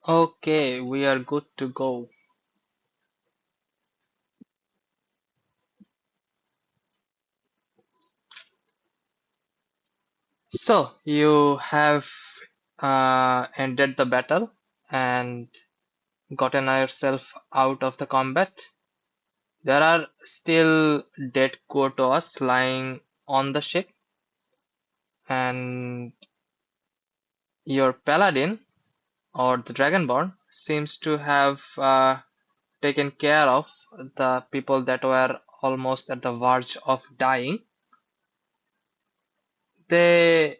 Okay, we are good to go. So, you have ended the battle and gotten yourself out of the combat. There are still dead Quo-Taos lying on the ship, and your paladin, or the Dragonborn, seems to have taken care of the people that were almost at the verge of dying. They,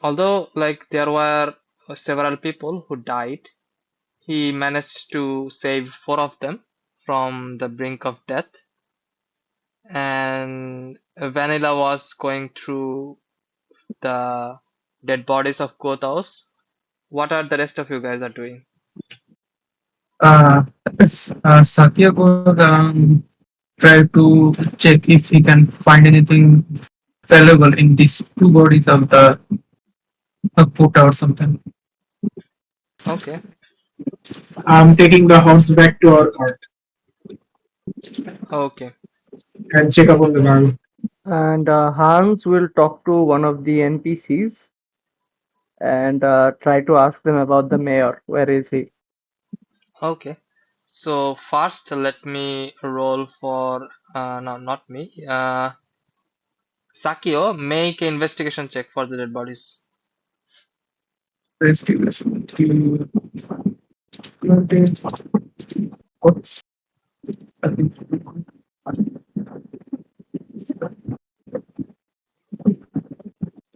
although like there were several people who died, he managed to save four of them from the brink of death. And Vanilla was going through the dead bodies of Quo-Taos. What are the rest of you guys are doing? Uh, Satya would try to check if he can find anything valuable in these two bodies of the Quota or something. Okay, I'm taking the horse back to our cart okay. and check up on the ground. And Hans will talk to one of the NPCs and try to ask them about the mayor. Where is he? Okay. So first, let me roll for no, not me. Sakio, make an investigation check for the dead bodies. Investigation. What's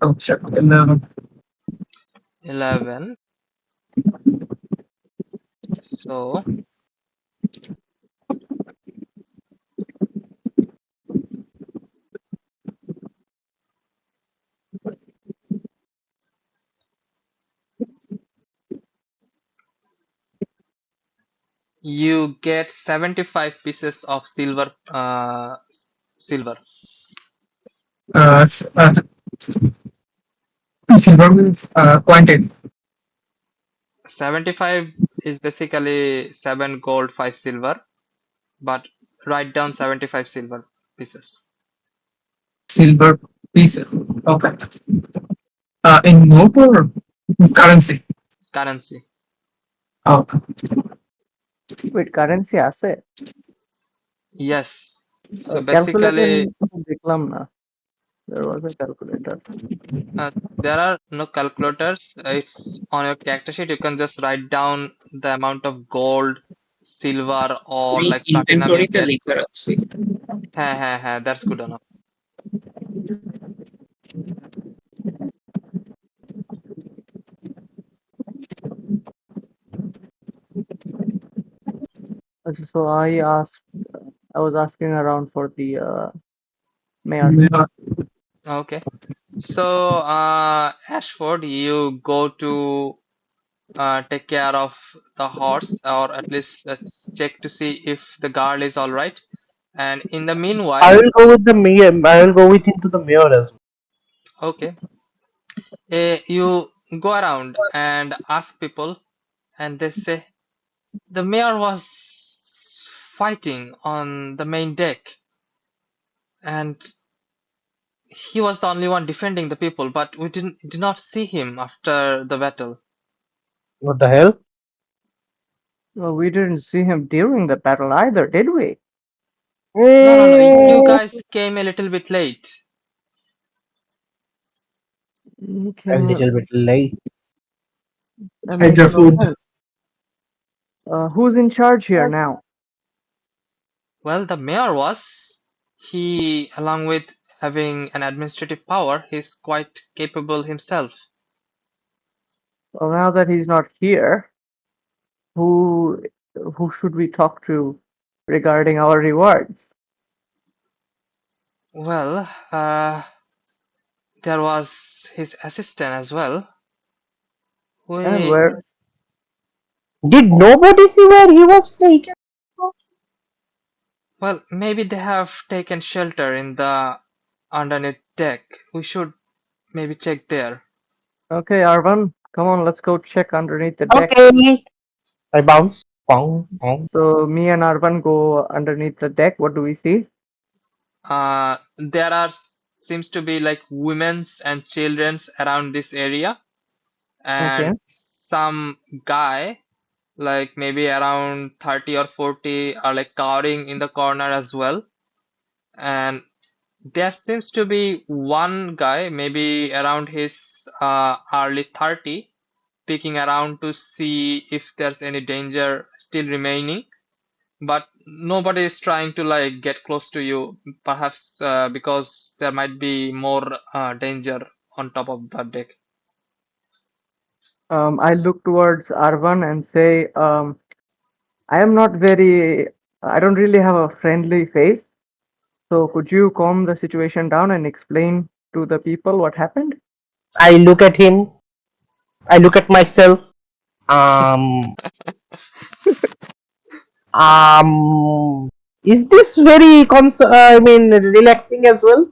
oh, shit. 11. 11. So you get 75 pieces of silver. S- uh, Silver means quantity. 75 is basically 7 gold, 5 silver, but write down 75 silver pieces. Silver pieces. Okay. In note or currency? Currency. Okay. Wait, currency আছে? Yes. So Calculator basically, দেখলাম না. There was a calculator. uh, there are no calculators. It's on your character sheet. You can just write down the amount of gold, silver, or আমি like platinum you ইনভেন্টরিতে get. লিখে রাখছি That's good enough. So I was asking around for the mayor. Okay. So, Ashford, you go to take care of the horse, or at least let's check to see if the guard is all right. And in the I meanwhile, will go with the mayor. I will go with him to the mayor as well. okay, you go around and ask people, and they say the mayor was fighting on the main deck, and he was the only one defending the people, but we did not see him after the battle. What the hell? Well, we didn't see him during the battle either, did we? No. You Mm, guys came a little bit late. He a little came bit late. that Hide makes your no food. sense. Who's in charge here now? Well, the mayor was. He, along with having an administrative power, he's quite capable himself. Well, now that he's not here, who who should we talk to regarding our rewards? Well, there was his assistant as well. And We, where Did nobody see where he was taken? well, maybe they have taken shelter in the underneath deck. We should maybe check there. okay, Arvan, Come on, let's go check underneath the deck. Okay. I bounce. Pong, pong. So me and Arvan go underneath the deck. What do we see? There are seems to be like women's and children's around this area, Okay. and some guy like maybe around 30 or 40 are like cowering in the corner as well. And there seems to be one guy maybe around his early 30 peeking around to see if there's any danger still remaining, but nobody is trying to like get close to you, perhaps because there might be more danger on top of the deck. I look towards Arvan and say, I am not very, I don't really have a friendly face. So could you calm the situation down and explain to the people what happened? I look at him. I look at myself. Um, is this very I mean, relaxing as well?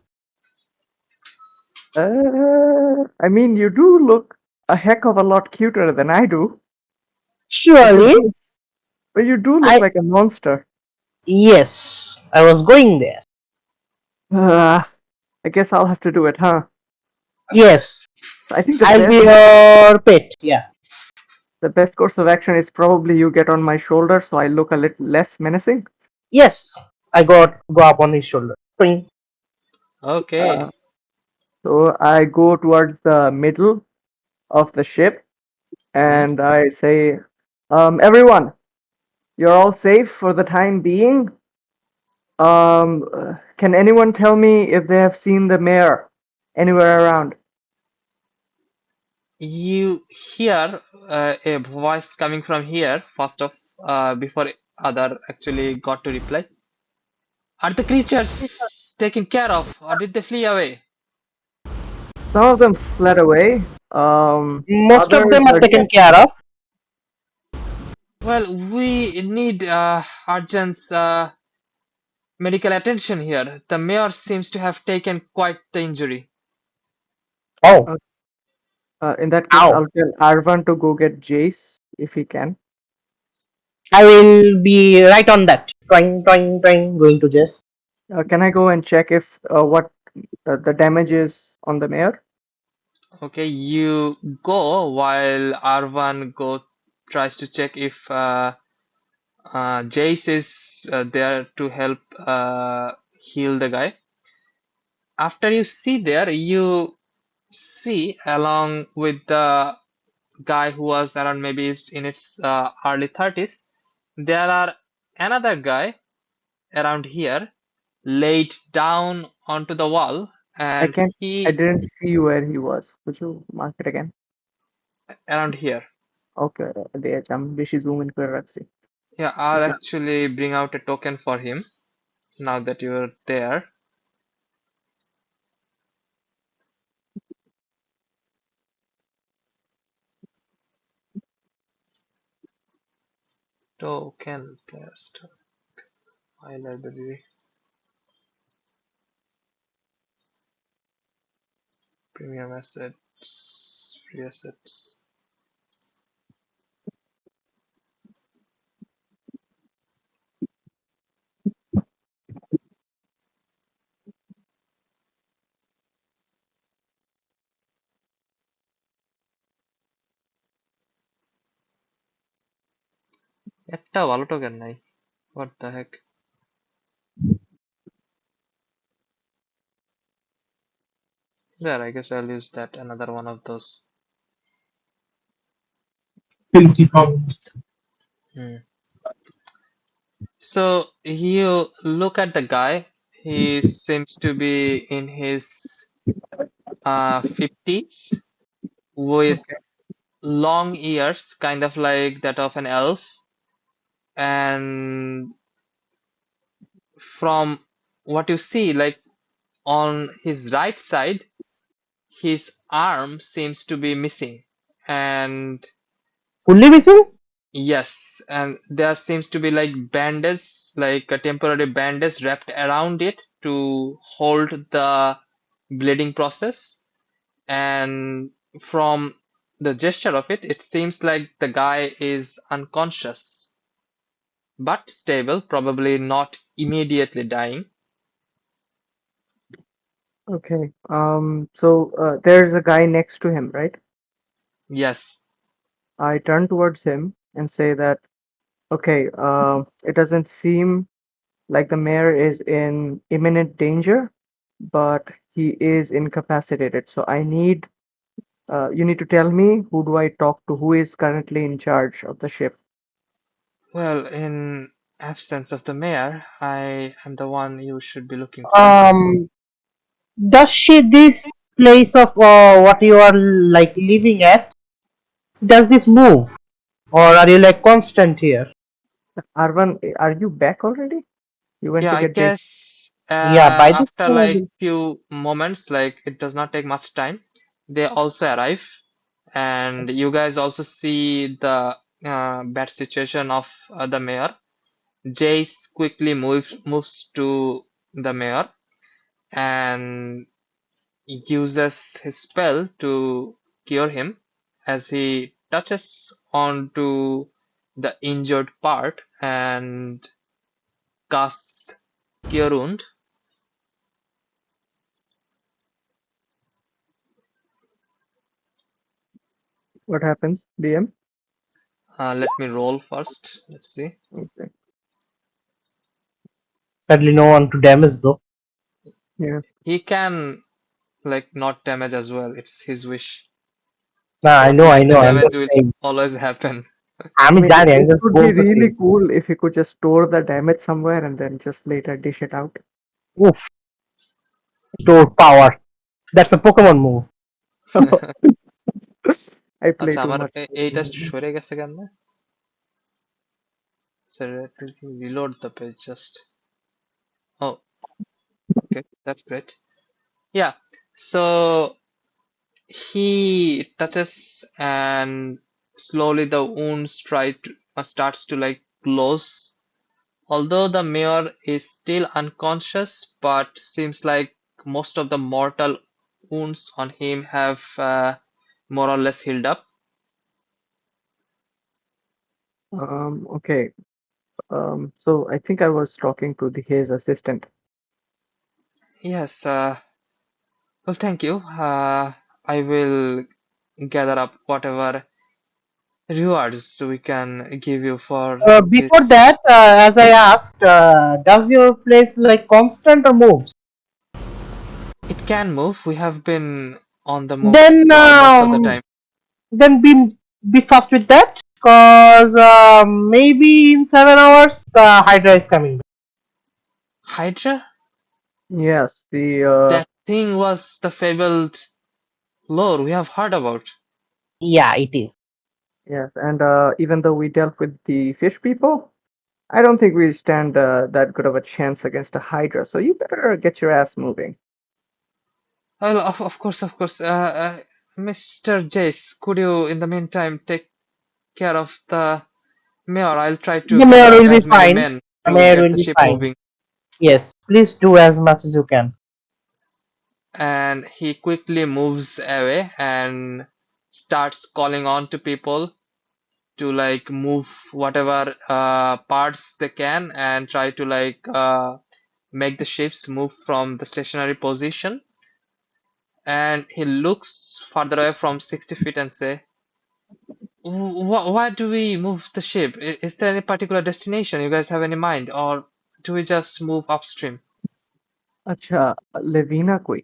I mean, you do look a heck of a lot cuter than I do, but you Surely. do, but you do look I like a monster. Yes, I was going there. Uh, I guess I'll have to do it, huh? Yes, I think I'll be your pet. Yeah. the best course of action is probably you get on my shoulder so I look a little less menacing. Yes, I go up on his shoulder. Twing. Okay. Uh, so I go towards the middle of the ship Hmm. and I say, everyone, you're all safe for the time being. Can anyone tell me if they have seen the mayor anywhere around? You hear a voice coming from here first of before other actually got to reply. Are the creatures taken care of, or did they flee away? Some of them fled away. Most of Others them are are taken dead. care of. Well, we need urgent medical attention here. The mayor seems to have taken quite the injury. Oh, Uh, in that case, ow. I'll tell Arvan to go get Jace if he can. I will be right on that. Twing, twing, twing. Going to Jess. Can I go and check if what the damage is on the mayor? Okay, you go while Arvan go tries to check if Jace is there to help heal the guy. After you see there, you see along with the guy who was around maybe in its early 30s, there are another guy around here laid down onto the wall, I and can't. I he didn't see where he was. Could you mark it again? around here. Okay, there. I'm beshi zoom in कर रखसी. Yeah, I'll actually bring out a token for him now that you're there. Token test. My library. Premium assets. Free assets. একটা ভালো token নাই। What the heck? There, I guess I'll use that. Another one of those. Filthy powers. Hmm. So you look at the guy. He seems to be in his 50s with Okay. long ears, kind of like that of an elf. And from what you see, like on his right side, his arm seems to be missing. And Fully missing? yes, and there seems to be like bandage, like a temporary bandage wrapped around it to hold the bleeding process. And from the gesture of it, it seems like the guy is unconscious, but stable, probably not immediately dying. Okay. So there's a guy next to him, right? Yes. I turn towards him and say that, okay, it doesn't seem like the mayor is in imminent danger, but he is incapacitated. So you need to tell me, who do I talk to? Who is currently in charge of the ship? Well, in absence of the mayor, I am the one you should be looking for. Um, does this place of what you are like living at, does this move? Or are you like constant here? Arvan, are you back already? You went Yeah, to I get drink. guess Yeah, by this after time I like will. few moments, like it does not take much time, they also arrive, and you guys also see the bad situation of the mayor. Jace quickly moves to the mayor and uses his spell to cure him as he touches onto the injured part and casts Cure Wound. What happens, DM? Let me roll first. Let's see. Okay. Sadly, no one to damage though. Yeah. He can like not damage as well. It's his wish. Nah, But I like the know. I'm damage just will saying. always happen. I'm I mean, Johnny. I'm it just would be bold to really say. cool if you could just store the damage somewhere and then just later dish it out. Oof, store power. That's a Pokemon move. I play আচ্ছা too আমার much. এইটা সরে গেছে কেন? So let me reload the page just. Oh, okay, that's great. Yeah, so he touches and slowly the wounds starts to like close. Although the mayor is still unconscious, but seems like most of the mortal wounds on him have more or less healed up. Okay. So I think I was talking to his assistant. Yes, well, thank you. I will gather up whatever rewards we can give you for Before this. that, as I asked, does your place like constant or moves? It can move. We have been on the move Then, most of the time. then be fast with that, cause maybe in 7 hours the Hydra is coming back. Hydra? Yes, That thing was the fabled lore we have heard about. Yeah, it is. yes, and even though we dealt with the fish people, I don't think we stand that good of a chance against a Hydra. So you better get your ass moving. Well, of course, of course. Mr. Jace, could you, in the meantime, take care of the mayor? I'll try to The gather mayor up will be as many fine. men The to mayor get will the be ship fine. moving. Yes, please do as much as you can. And he quickly moves away and starts calling on to people to like move whatever parts they can and try to like make the ships move from the stationary position. And he looks farther away from 60 feet and say, why do we move the ship? Is there any particular destination you guys have in mind, or do we just move upstream? Acha, Levina koi.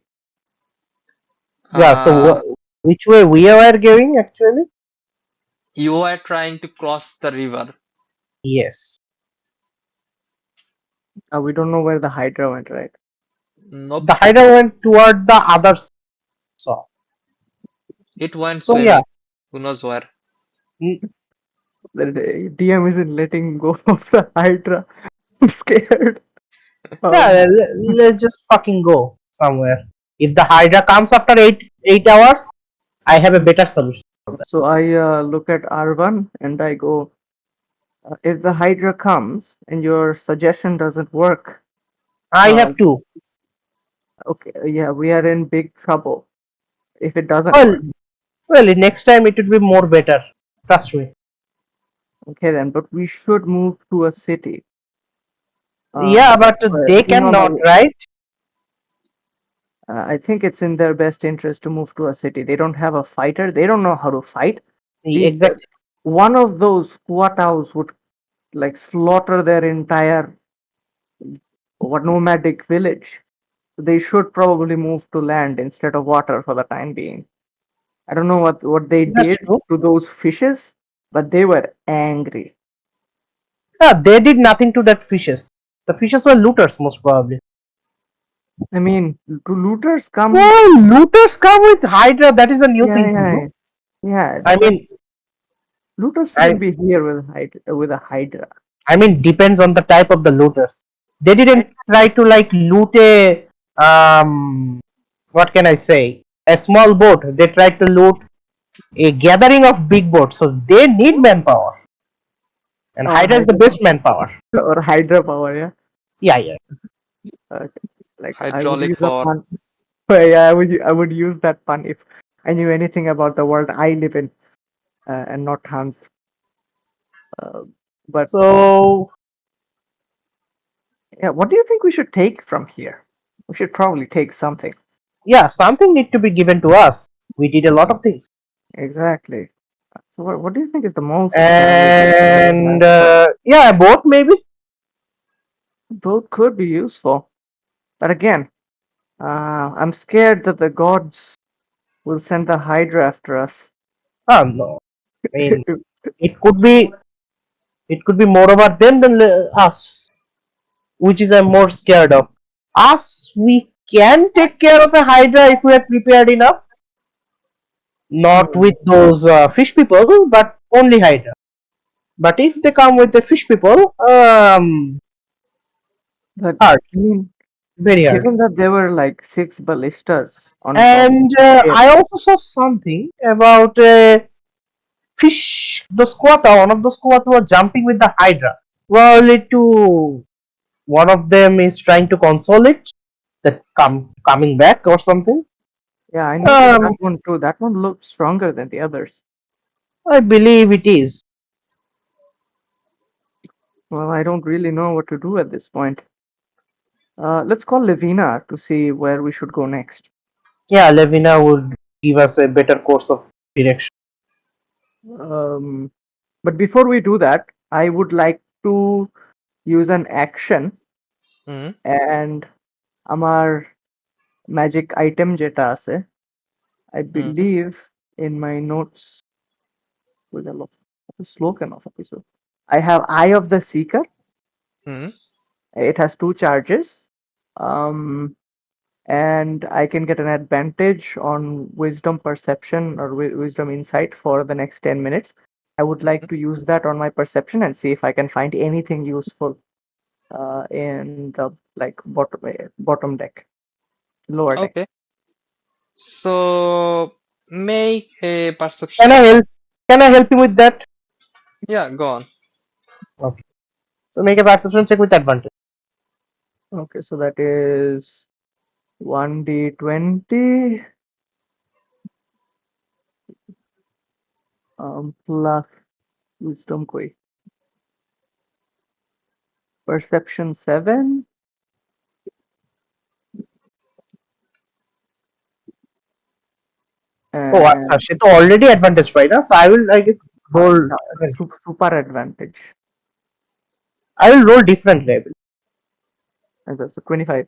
Yeah. So, Uh, which way we are going actually? you are trying to cross the river. Yes. We don't know where the Hydra went, right? Nope, The Hydra went toward the other side. it went So yeah. swimming. Who knows where? Mm, The DM isn't letting go of the Hydra. I'm scared. yeah, Um, let's just fucking go somewhere. If the Hydra comes after 8 hours, I have a better solution for that. so I look at R1 and I go, if the Hydra comes and your suggestion doesn't work, I uh, have two. okay, yeah, we are in big trouble if it doesn't Well, work. Well, next time it will be more better. Trust me. Okay then, but we should move to a city. Yeah, but they Being on cannot, a, right? I think it's in their best interest to move to a city. They don't have a fighter. They don't know how to fight. Exactly. One of those Quo-Taos would like slaughter their entire nomadic village. They should probably move to land instead of water for the time being. I don't know what they That's did true. to those fishes, but they were angry. Yeah, they did nothing to that fishes. The fishes were looters, most probably. I mean, do looters come? Well, looters come with Hydra. That is a new Yeah, thing to do. yeah, yeah. I But mean, looters I shouldn't be here with with a hydra. I mean, depends on the type of the looters. They I, didn't try to like loot a what can I say? A small boat. They tried to loot a gathering of big boats. So they need manpower, and or Hydra is the hydra best manpower. or hydra power. Yeah. Yeah, yeah. Uh, like I would Hydraulic use a power. pun. Yeah, I would use that pun if I knew anything about the world I live in, and not Hans. Uh, but So yeah, what do you think we should take from here? We should probably take something. yeah, something need to be given to us. We did a lot of things, Exactly. So what do you think is the most valuable thing we can and take? yeah, boat maybe. Both could be useful, but again, I'm scared that the gods will send the Hydra after us. Ah, no. I mean, it could be more over them than us, which is I'm more scared of. Us, we can take care of a Hydra if we are prepared enough. Not Hmm. with those fish people, but only Hydra. But if they come with the fish people, But hard, I mean, very hard. given that there were like 6 ballistas on top of And the ship, I also saw something about fish. The squatter, one of the squatter were jumping with the Hydra. Probably to one of them is trying to console it that coming back or something. yeah, I noticed that Um, one too. That one looked stronger than the others. I believe it is. Well, I don't really know what to do at this point. Let's call Levina to see where we should go next. Yeah, Levina would give us a better course of direction. Um, but before we do that, I would like to use an action Hmm. and আমার magic item যেটা আছে I Hmm. believe in my notes কই গেল? এত slow কেন সবকিছু? I have Eye of the Seeker. Hmm. It has 2 charges. Um, and I can get an advantage on wisdom perception or wisdom insight for the next 10 minutes. I would like to use that on my perception and see if I can find anything useful in the like bottom deck, lower deck. Okay. So make a perception. Can I help? Can I help you with that? Yeah, go on. Okay. So make a perception check with advantage. Okay, so that is 1d20 plus wisdom koi. Perception 7 Oh, আচ্ছা, and সে তো already advantage পাই না? So I will, I guess, roll. no, super advantage. I will roll differently. I will. And that's a 25.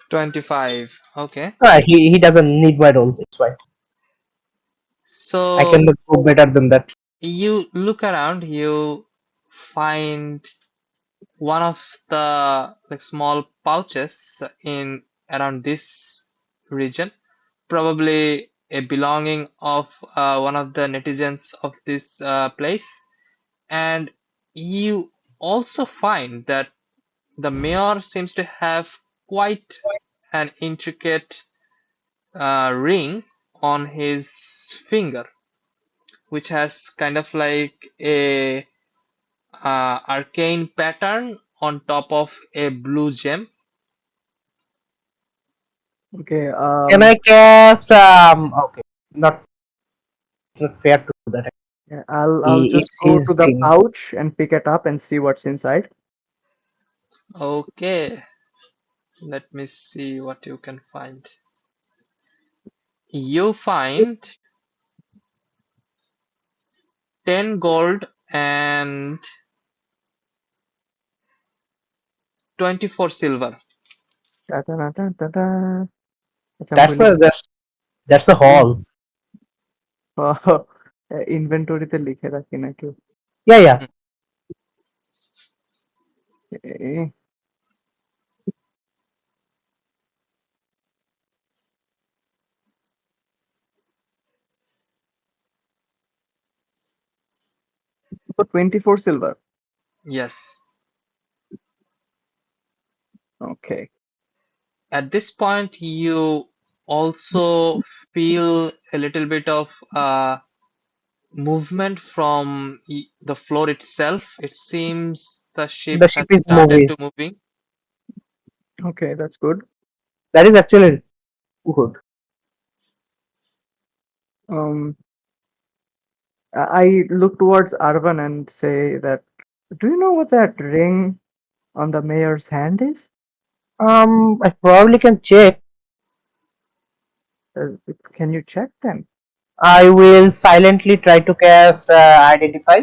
25. Okay. He doesn't need my roll. It's fine. I So can go better than that. you look around, you find one of the like small pouches in around this region, probably a belonging of one of the netizens of this place, and you also find that the mayor seems to have quite an intricate ring on his finger, which has kind of like a arcane pattern on top of a blue gem. Okay, Can I cast? Okay. not, it's not fair to do that. Yeah, I'll just It's go his to the thing. pouch and pick it up and see what's inside. Okay, let me see what you can find. You find 10 gold and 24 silver. Da, da, da, da, da, da. अच्छा That's भूल a that's a गया haul. इन्वेंटोरीতে লিখে রাখি নাকি Yeah, yeah. Eh, so 24 silver. Yes. Okay. At this point, you also feel a little bit of movement from the floor itself. It seems the ship The ship has is started to movies. moving. Okay, that's good. That is actually good. Um, I look towards Arvan and say that, do you know what that ring on the mayor's hand is? I probably can check. Can you check then? I will silently try to cast identify.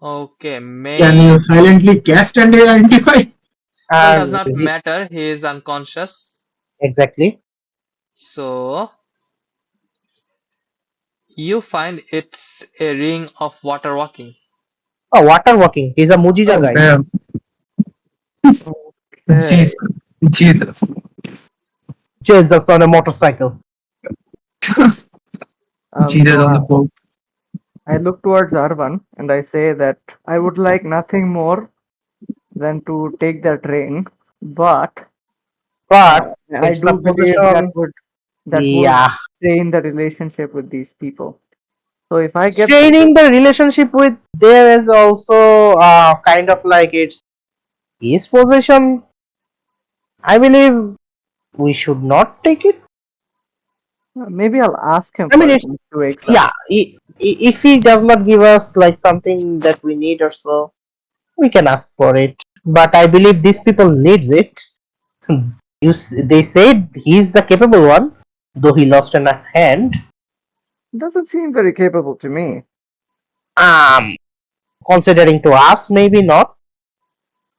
Okay, Can you silently cast and identify? well, does not He- matter. He is unconscious. exactly. So you find it's a ring of water walking. Oh, water walking. He's a Mujija Oh, guy. damn. Okay. Jesus. Jesus. Jesus on a motorcycle. Jesus So on the boat. I look towards Arvan and I say that I would like nothing more than to take that ring, but But I it's a do believe position. that would Yeah. strain the relationship with these people. So if I get Straining the relationship with there is also kind of like it's his possession. I believe we should not take it. maybe I'll ask him I mean, first it's in 2x yeah. If he does not give us like something that we need or so, we can ask for it. But I believe these people needs it. They said he's the capable one, though he lost a hand. Doesn't seem very capable to me. Um, Considering to us, maybe not.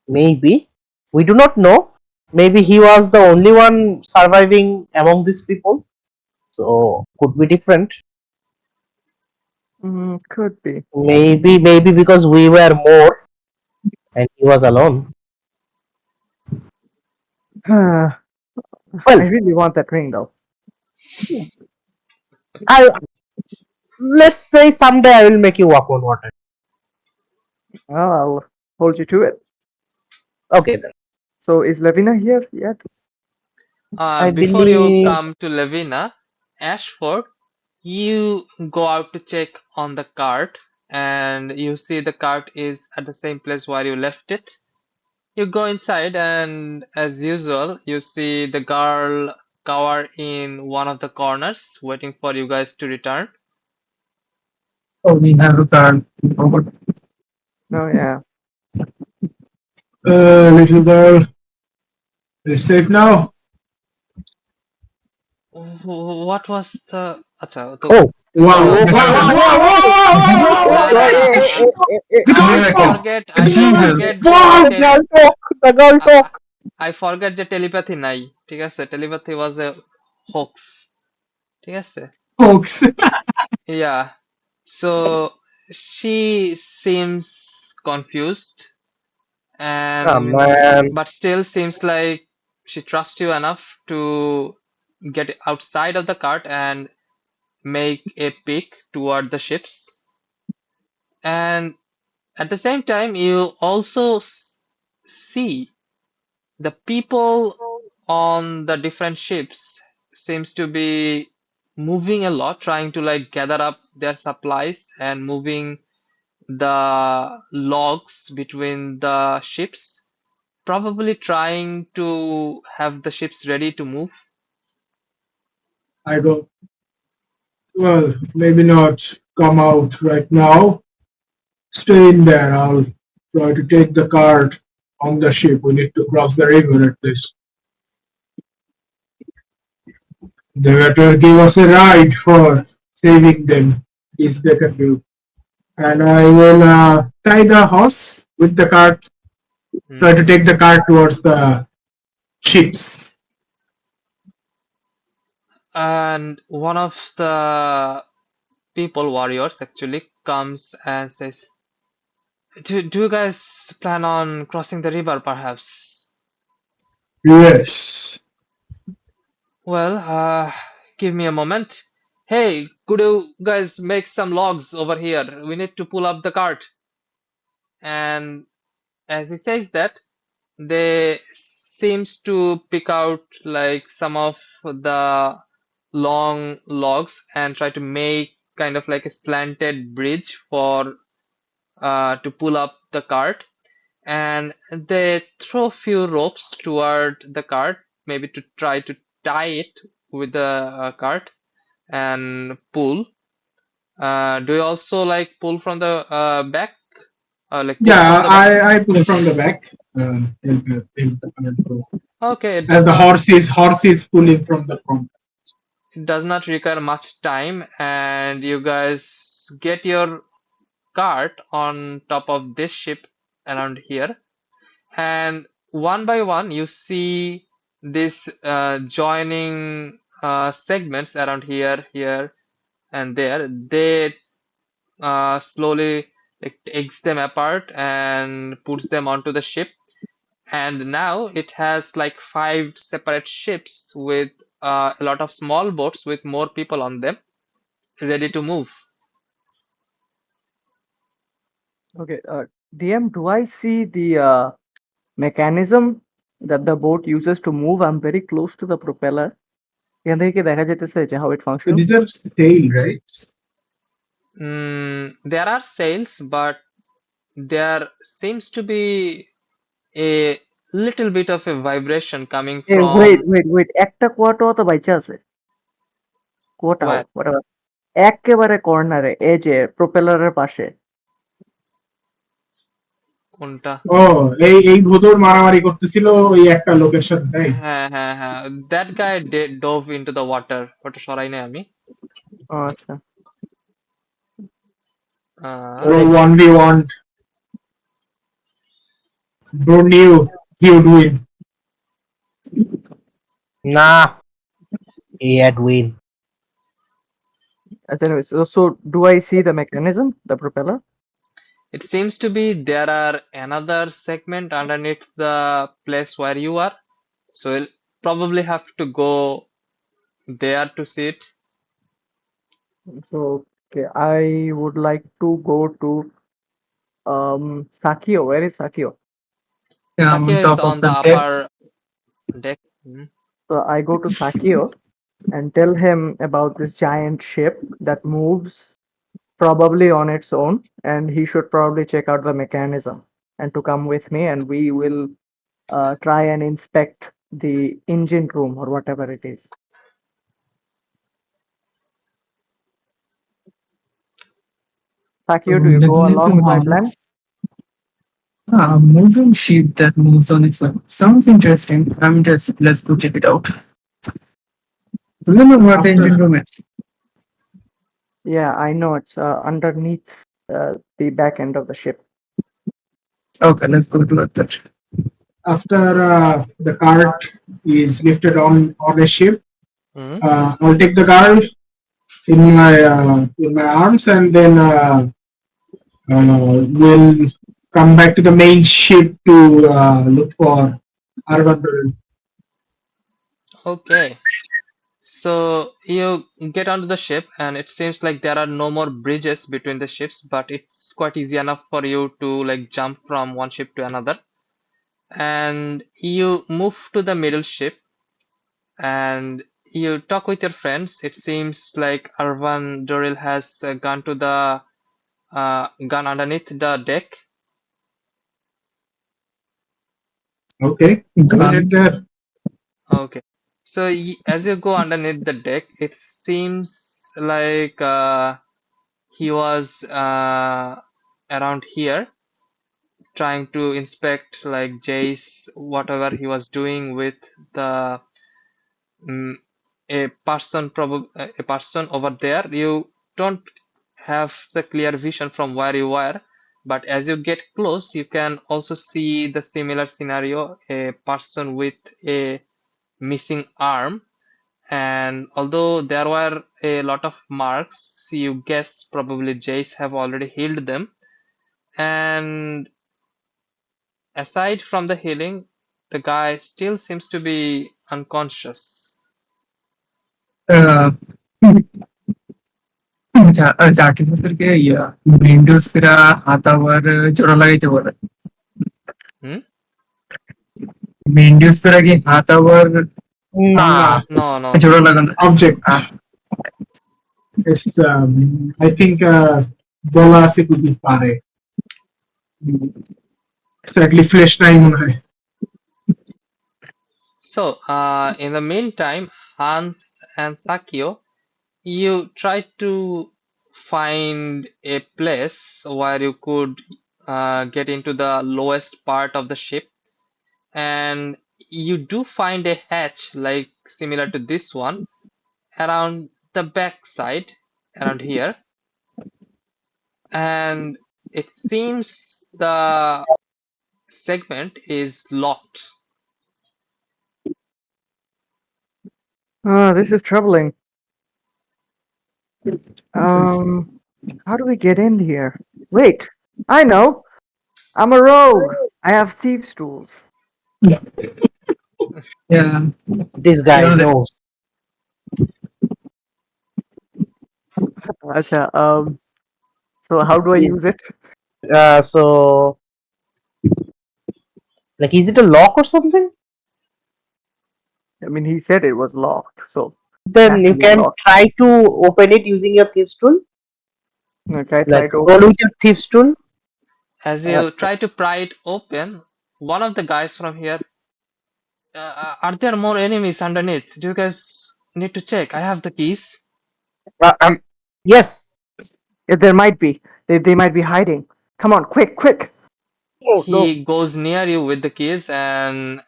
Maybe we do not know. Maybe he was the only one surviving among these people, so could be different. Could be. Maybe because we were more and he was alone. I Well, really want that ring though. I let's say someday I will make you walk on water. Well, I'll hold you to it. Okay then. So is Levina here yet? I Before you believe. come to Levina, Ashford, you go out to check on the cart and you see the cart is at the same place where you left it. You go inside and as usual, you see the girl cower in one of the corners waiting for you guys to return. Oh, we have a card. No, yeah. Little girl, is safe now? What was the আচ্ছা তো Oh, Wow! the Wow! What Wow! happened? Wow! না Wow! না Wow! না The I girl Miracle. talk. forget The I girl Jesus. forget the talk. the girl talk. The girl I, talk. I forget যে telepathy নাই ঠিক আছে telepathy was a hoax ঠিক আছে Folks. yeah so she seems confused Oh and man. but still seems like she trusts you enough to get outside of the cart and make a peek toward the ships and at the same time you also see the people on the different ships seems to be moving a lot trying to like gather up their supplies and moving the logs between the ships probably trying to have the ships ready to move. I go. Well, maybe not come out right now. Stay in there. I'll try to take the cart on the ship. We need to cross the river at least. They better give us a ride for saving them, if they can do. And I will tie the horse with the cart, try to Hmm. take the cart towards the ships. And one of the people warriors actually comes and says, do you guys plan on crossing the river perhaps? Yes. Well, give me a moment. Hey, could you guys make some logs over here? We need to pull up the cart. And as he says that, they seems to pick out like some of the long logs and try to make kind of like a slanted bridge for to pull up the cart, and they throw few ropes toward the cart, maybe to try to tie it with the cart and pull. Do you also like pull from the back, like push from Yeah, the back? I pull from the back. In the cart go. Okay, it As does the not horse is pulling from the front. it does not require much time, and you guys get your cart on top of this ship around here, and one by one you see this joining segments around here and there. They slowly like takes them apart and puts them onto the ship, and now it has like 5 separate ships with a lot of small boats with more people on them ready to move. Okay, DM, do I see the mechanism that the boat uses to move? I'm very close to the propeller. এখান থেকে কি দেখা যেতেছে যে how it So functions? these are sail, right? There are sails, but there seems to be a little bit of a vibration coming Hey, from wait. একটা কোয়াটাও তো বাইচা আছে। কোয়াটাও, where? whatever. এক্কেবারে কর্নারে, এই যে প্রপেলারের পাশে। কোনটা? ও এই ভূতর মারামারি করতেছিল ওই একটা লোকেশন, তাই? হ্যাঁ, that guy dove into the water. ওটা সরাই নাই আমি। ও আচ্ছা। আহ, ও 1v1 bro knew he would win. Nah, he had win. Anyways, so do I see the mechanism, the propeller? it seems to be there are another segment underneath the place where you are, so you'll probably have to go there to see it. So, okay, I would like to go to Sakio. Where is Sakio? Yeah, I'm Sakya on is top of on the the deck. upper deck. So I go to Sakio and tell him about this giant ship that moves probably on its own, and he should probably check out the mechanism and to come with me, and we will try and inspect the engine room or whatever it is. So Sakio, do you go listening to along with my plan? a moving sheep that moves on its own. Sounds interesting. I'm interested. Let's go check it out. Remember what the After engine room is. Yeah, I know it's underneath the back end of the ship. Okay, let's go to that. the cart is lifted on a ship, Mhm. I'll take the cart in my arms, and then we'll come back to the main ship to look for Arvandar. Okay, so you get onto the ship, and it seems like there are no more bridges between the ships, but it's quite easy enough for you to like jump from one ship to another. And you move to the middle ship, and you talk with your friends. It seems like Arvan Doril has gone to the gone underneath the deck. Okay, we'll Got head it. there. Okay, So as you go underneath the deck, it seems like he was around here trying to inspect like Jace, whatever he was doing with the mm, a person over there. You don't have the clear vision from where you were, but as you get close, you can also see the similar scenario, a person with a missing arm. And although there were a lot of marks, you guess probably Jace have already healed them. And aside from the healing, the guy still seems to be unconscious. जाकी sir के या Windows करा हातावर जोड़ा लगायचे बोला Hmm? Windows करा की हातावर Nah. No, no. जोड़ा लगाना Object. It's I think bola se कुछ pare. Exactly flesh नहीं होना है. So, in the meantime, Hans and Sakio, you try to find a place where you could get into the lowest part of the ship, and you do find a hatch like similar to this one around the back side, around here, and it seems the segment is locked. This is troubling. How do we get in here? Wait, I know. I'm a rogue. I have thieves' tools. yeah This guy you know knows. Acha, so how do I Is use it? so like is it a lock or something? I mean, he said it was locked, so it has Then to you be can locked. try to open it using your thieves tool. Okay, I Like try to roll open. with your thieves tool. As Uh, you try to pry it open, one of the guys from here, are there more enemies underneath? Do you guys need to check? I have the keys. Yes. yeah, there might be. They might be hiding. Come on, quick, quick. Oh no. He goes near you with the keys and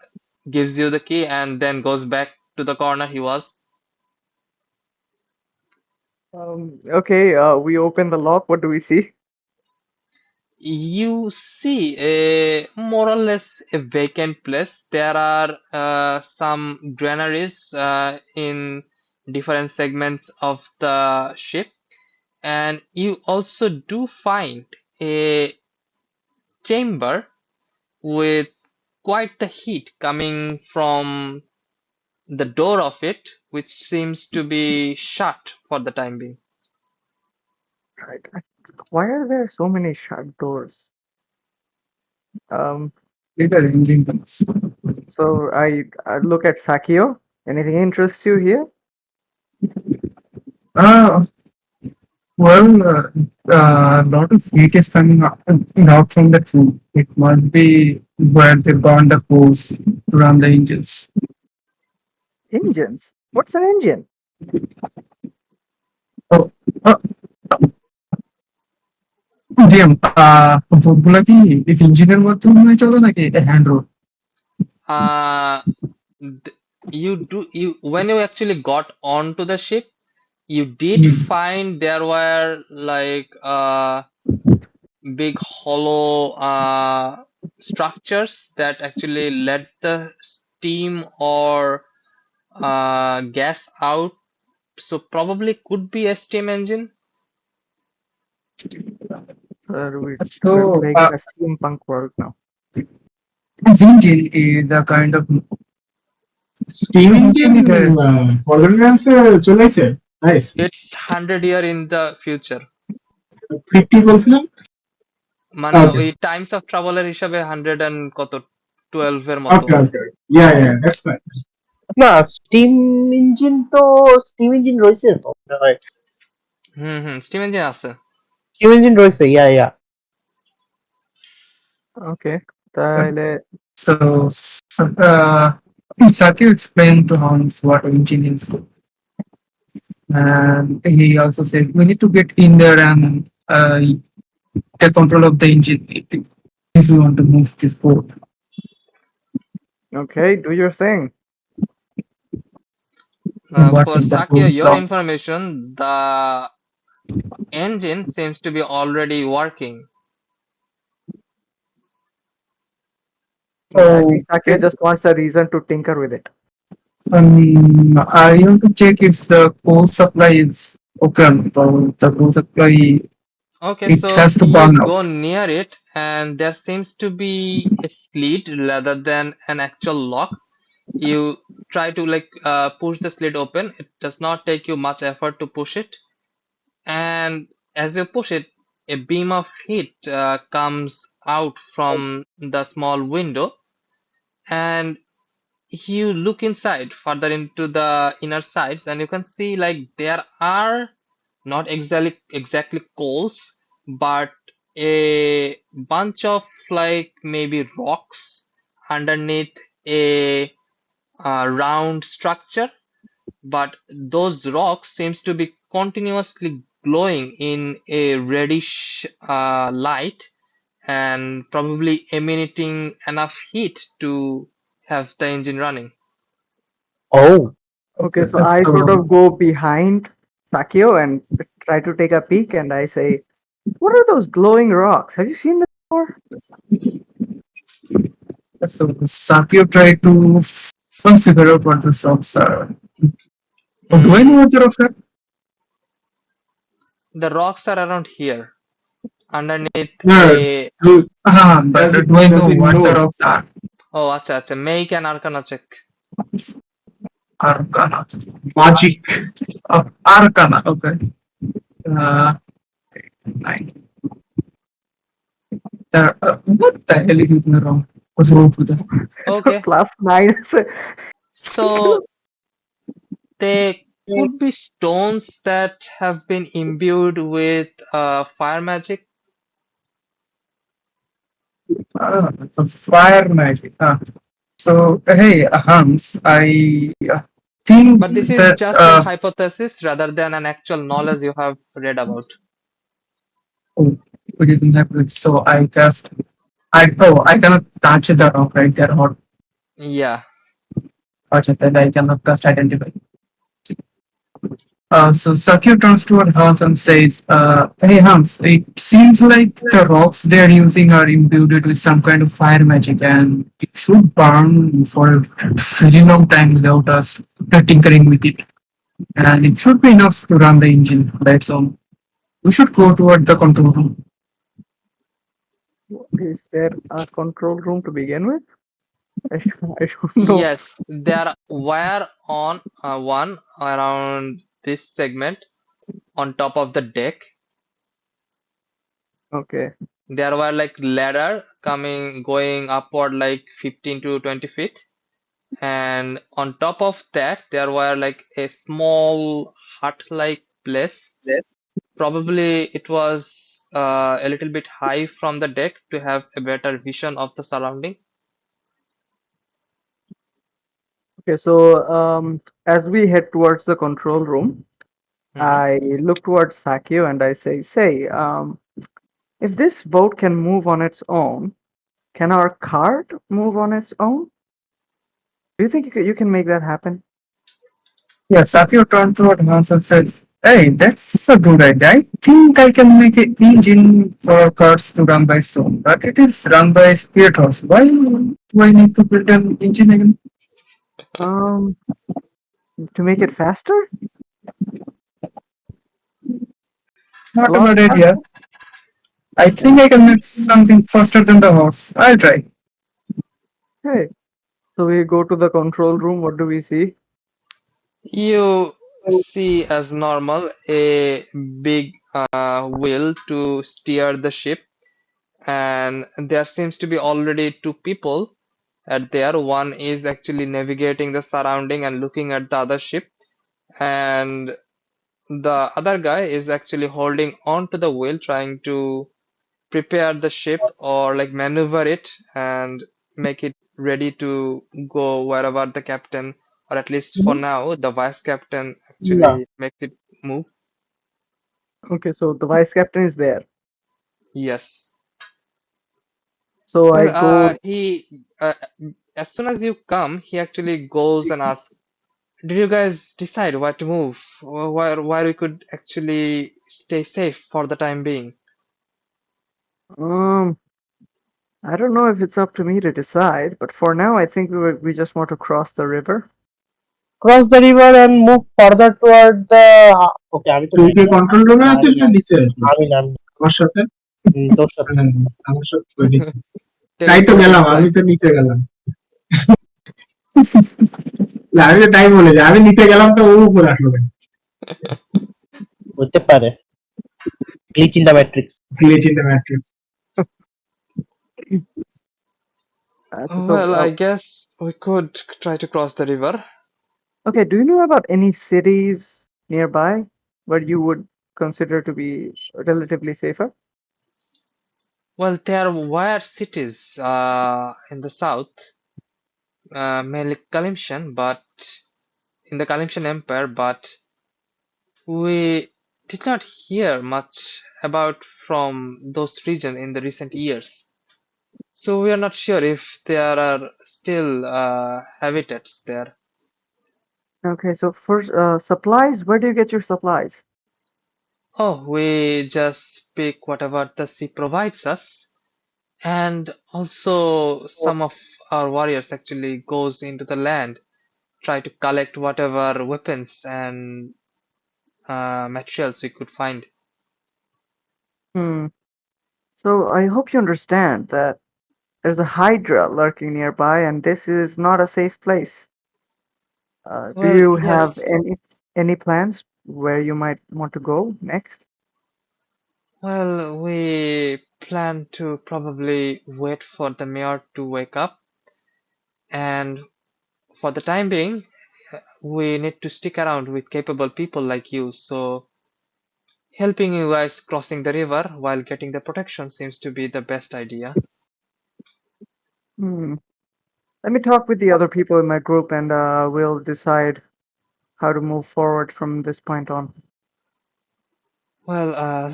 gives you the key and then goes back to the corner he was. Okay, we open the lock. What do we see? You see a more or less a vacant place. There are some granaries in different segments of the ship, and you also do find a chamber with quite the heat coming from the door of it, which seems to be shut for the time being. Right. Why are there so many shut doors? Um, later engine comes. so I look at Sakio. Anything interests you here? Uh, well, a lot of heat is coming out from the tube. It must be where they burn the coals to run the engines. Engines? What's an engine? Oh, uh, DM, বোটগুলা কি এই ইঞ্জিনের মাধ্যমে চলে নাকি hand road? Uh, you when you actually got onto the ship, you did find there were like big hollow structures that actually let the steam or gas out. So probably could be a steam engine. We're So, playing in a steampunk world now. this engine is a kind of Steam engine engine hologram से चले से. Nice. It's 100 year in the future. 50 বলছিলাম. মানে Okay. ওই Times of ট্রাভেলের হিসাবে 100 and কত 12 এর মতো। Okay. Yeah, that's fine. না স্টিম ইঞ্জিন রয়েছে তো মনে হয়। স্টিম ইঞ্জিন আছে। স্টিম ইঞ্জিন রয়েছে ইয়া Okay, তাহলে so Saki explained to Hans what engine is, and he also said we need to get in there and take control of the engine if we want to move this boat. Okay, do your thing. What For that Sakya, goes your down. information, the engine seems to be already working. I think Sakya Okay. just wants a reason to tinker with it. I want to check if the coal supply is okay or not, or the coal supply Okay, it so has to you burn out. go near it, and there seems to be a slit rather than an actual lock. You try to push the slit open. It does not take you much effort to push it, and as you push it, a beam of heat comes out from the small window, and you look inside further into the inner sides, and you can see like there are not exactly coals, but a bunch of like maybe rocks underneath a round structure, but those rocks seems to be continuously glowing in a reddish light, and probably emanating enough heat to have the engine running. Oh, Okay, so I sort So of go behind Sakio and try to take a peek, and I say, "What are those glowing rocks? Have you seen them before?" Sakyo tried to figure out what the rocks are. Oh, do I know Mm, what the rocks are? the rocks are around here, underneath Yeah, a. do, But do I does know it what the know? rocks are? Oh, acha, acha. Make an Arcana check. Arcana. Magic. Arcana. Okay. Uh, nine. What the hell is going wrong? What's wrong with this? Okay, Plus nine. so they could be stones that have been imbued with fire magic. It's a fire magic. So, hey, Hans, I think But this is that just an hypothesis rather than an actual knowledge you have read about. oh, we didn't have it. So I cannot touch the rock, right? They're hot. Yeah. Touch it, and I cannot just identify. So Sakir turns toward Hans and says, "Hey Hans, it seems like the rocks they are using are imbued with some kind of fire magic, and it should burn for a really long time without us tinkering with it. And it should be enough to run the engine on its own. We should go toward the control room." Is there a control room to begin with? I, I don't know. Yes, there were on one around this segment on top of the deck. Okay. There were like ladder coming going upward like 15 to 20 feet, and on top of that there were like a small hut like place. Probably it was a little bit high from the deck to have a better vision of the surrounding. Okay, so as we head towards the control room, Mhm. I look towards Sakio and I say, if this boat can move on its own, can our cart move on its own? Do you think you can make that happen? Yeah, Sakir turned toward Hans and said, "Hey, that's a good idea. I think I can make an engine for cars to run by its own, but it is run by spirit horse. Why do I need to build an engine again?" Um, to make it faster? A Not a lot bad idea. faster? I think I can make something faster than the horse. I'll try. Hey, so we go to the control room. What do we see? You see as normal a big wheel to steer the ship, and there seems to be already two people at there. One is actually navigating the surrounding and looking at the other ship, and the other guy is actually holding on to the wheel trying to prepare the ship or like maneuver it and make it ready to go wherever the captain, or at least for Mhm. now, the vice captain Yeah. actually makes it move. Okay, so the vice captain is there. Yes. So I Well, go. as soon as you come, he actually goes and asks, "Did you guys decide where to move? Where we could actually stay safe for the time being?" Um, I don't know if it's up to me to decide, but for now, I think we just want to cross the river. Cross the river and move further toward the. Okay, আমি তো তুই কি জানি না। Control রুমে না, আছিস না নিচে আছিস আমি নামি আমার সাথে? তোর সাথে। হ্যাঁ, আমার সাথে তো নিচে। তাই তো Teleport গেলাম, আমি inside. তো নিচে গেলাম। না, আমি তো তাই বলেছি, আমি নিচে গেলাম তো ও উপরে আসলো কেন? হতে পারে। Glitch in the matrix. Glitch in the matrix. Well, I guess we could try to cross the river. Okay, do you know about any cities nearby where you would consider to be relatively safer? Well, there were cities in the south, mainly Kalimshan, but in the Kalimshan Empire, but we did not hear much about from those regions in the recent years. So we are not sure if there are still habitats there. Okay, so for supplies, where do you get your supplies? Oh, we just pick whatever the sea provides us, and also some of our warriors actually goes into the land, try to collect whatever weapons and materials we could find. Hmm. So I hope you understand that there's a Hydra lurking nearby, and this is not a safe place. Do Well, you have yes. any plans where you might want to go next? Well, we plan to probably wait for the mayor to wake up, and for the time being, we need to stick around with capable people like you, so helping you guys crossing the river while getting the protection seems to be the best idea. Hmm. Let me talk with the other people in my group, and we'll decide how to move forward from this point on. Well,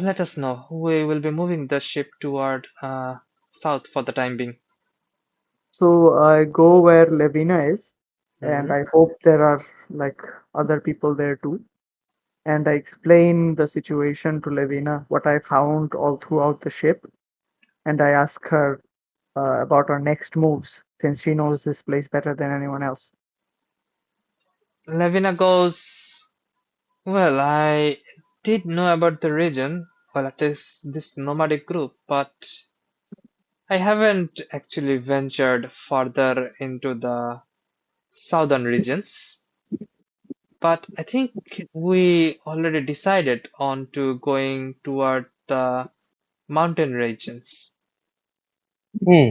let us know. We will be moving the ship toward south for the time being. So I go where Levina is, and Mhm. I hope there are like other people there too. And I explain the situation to Levina, what I found all throughout the ship, and I ask her about our next moves, since she knows this place better than anyone else. Lavina goes, well, I did know about the region, well, it is this nomadic group, but I haven't actually ventured further into the southern regions. But I think we already decided on to going toward the mountain regions. হুম।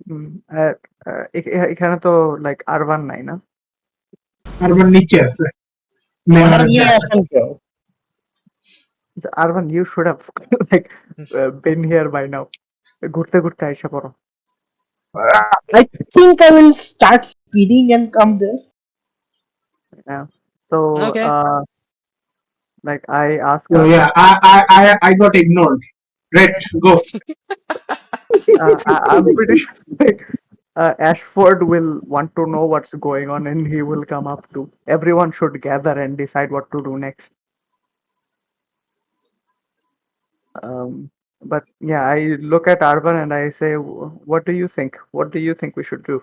হুম, আর এখানে তো like urban নাই না? আর আমার নিচে আছে, mayor আমার নিয়ে আছে। আসেন কেউ? Urban, you should have like been here by now. ঘুরতে ঘুরতে আইসা পড়ো। I think I will start speeding and come there. Yeah. So Okay. like I ask So yeah, Arban, I got ignored. Red, go. I'm pretty sure like Ashford will want to know what's going on and he will come up too. Everyone should gather and decide what to do next. But yeah, I look at Arban and I say, what do you think? What do you think we should do?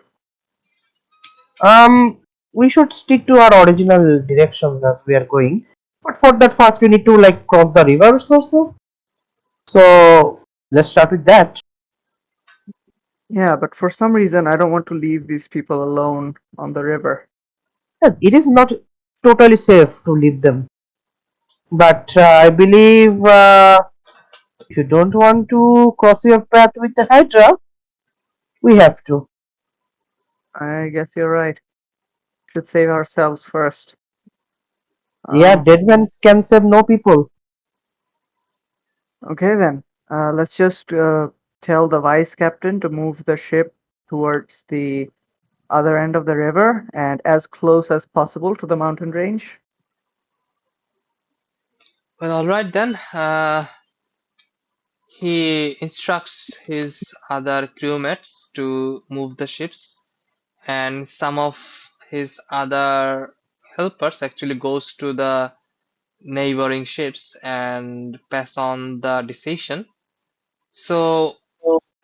We should stick to our original direction as we are going. But for that, first we need to like cross the rivers also. So let's start with that. Yeah, but for some reason, I don't want to leave these people alone on the river. Yeah, it is not totally safe to leave them, but I believe if you don't want to cross your path with the Hydra, we have to. I guess you're right. Should save ourselves first. Yeah, Um, dead men can save no people. okay then. Let's just tell the vice captain to move the ship towards the other end of the river and as close as possible to the mountain range. Well, all right then. He instructs his other crewmates to move the ships, and some of his other helpers actually goes to the neighboring ships and pass on the decision. So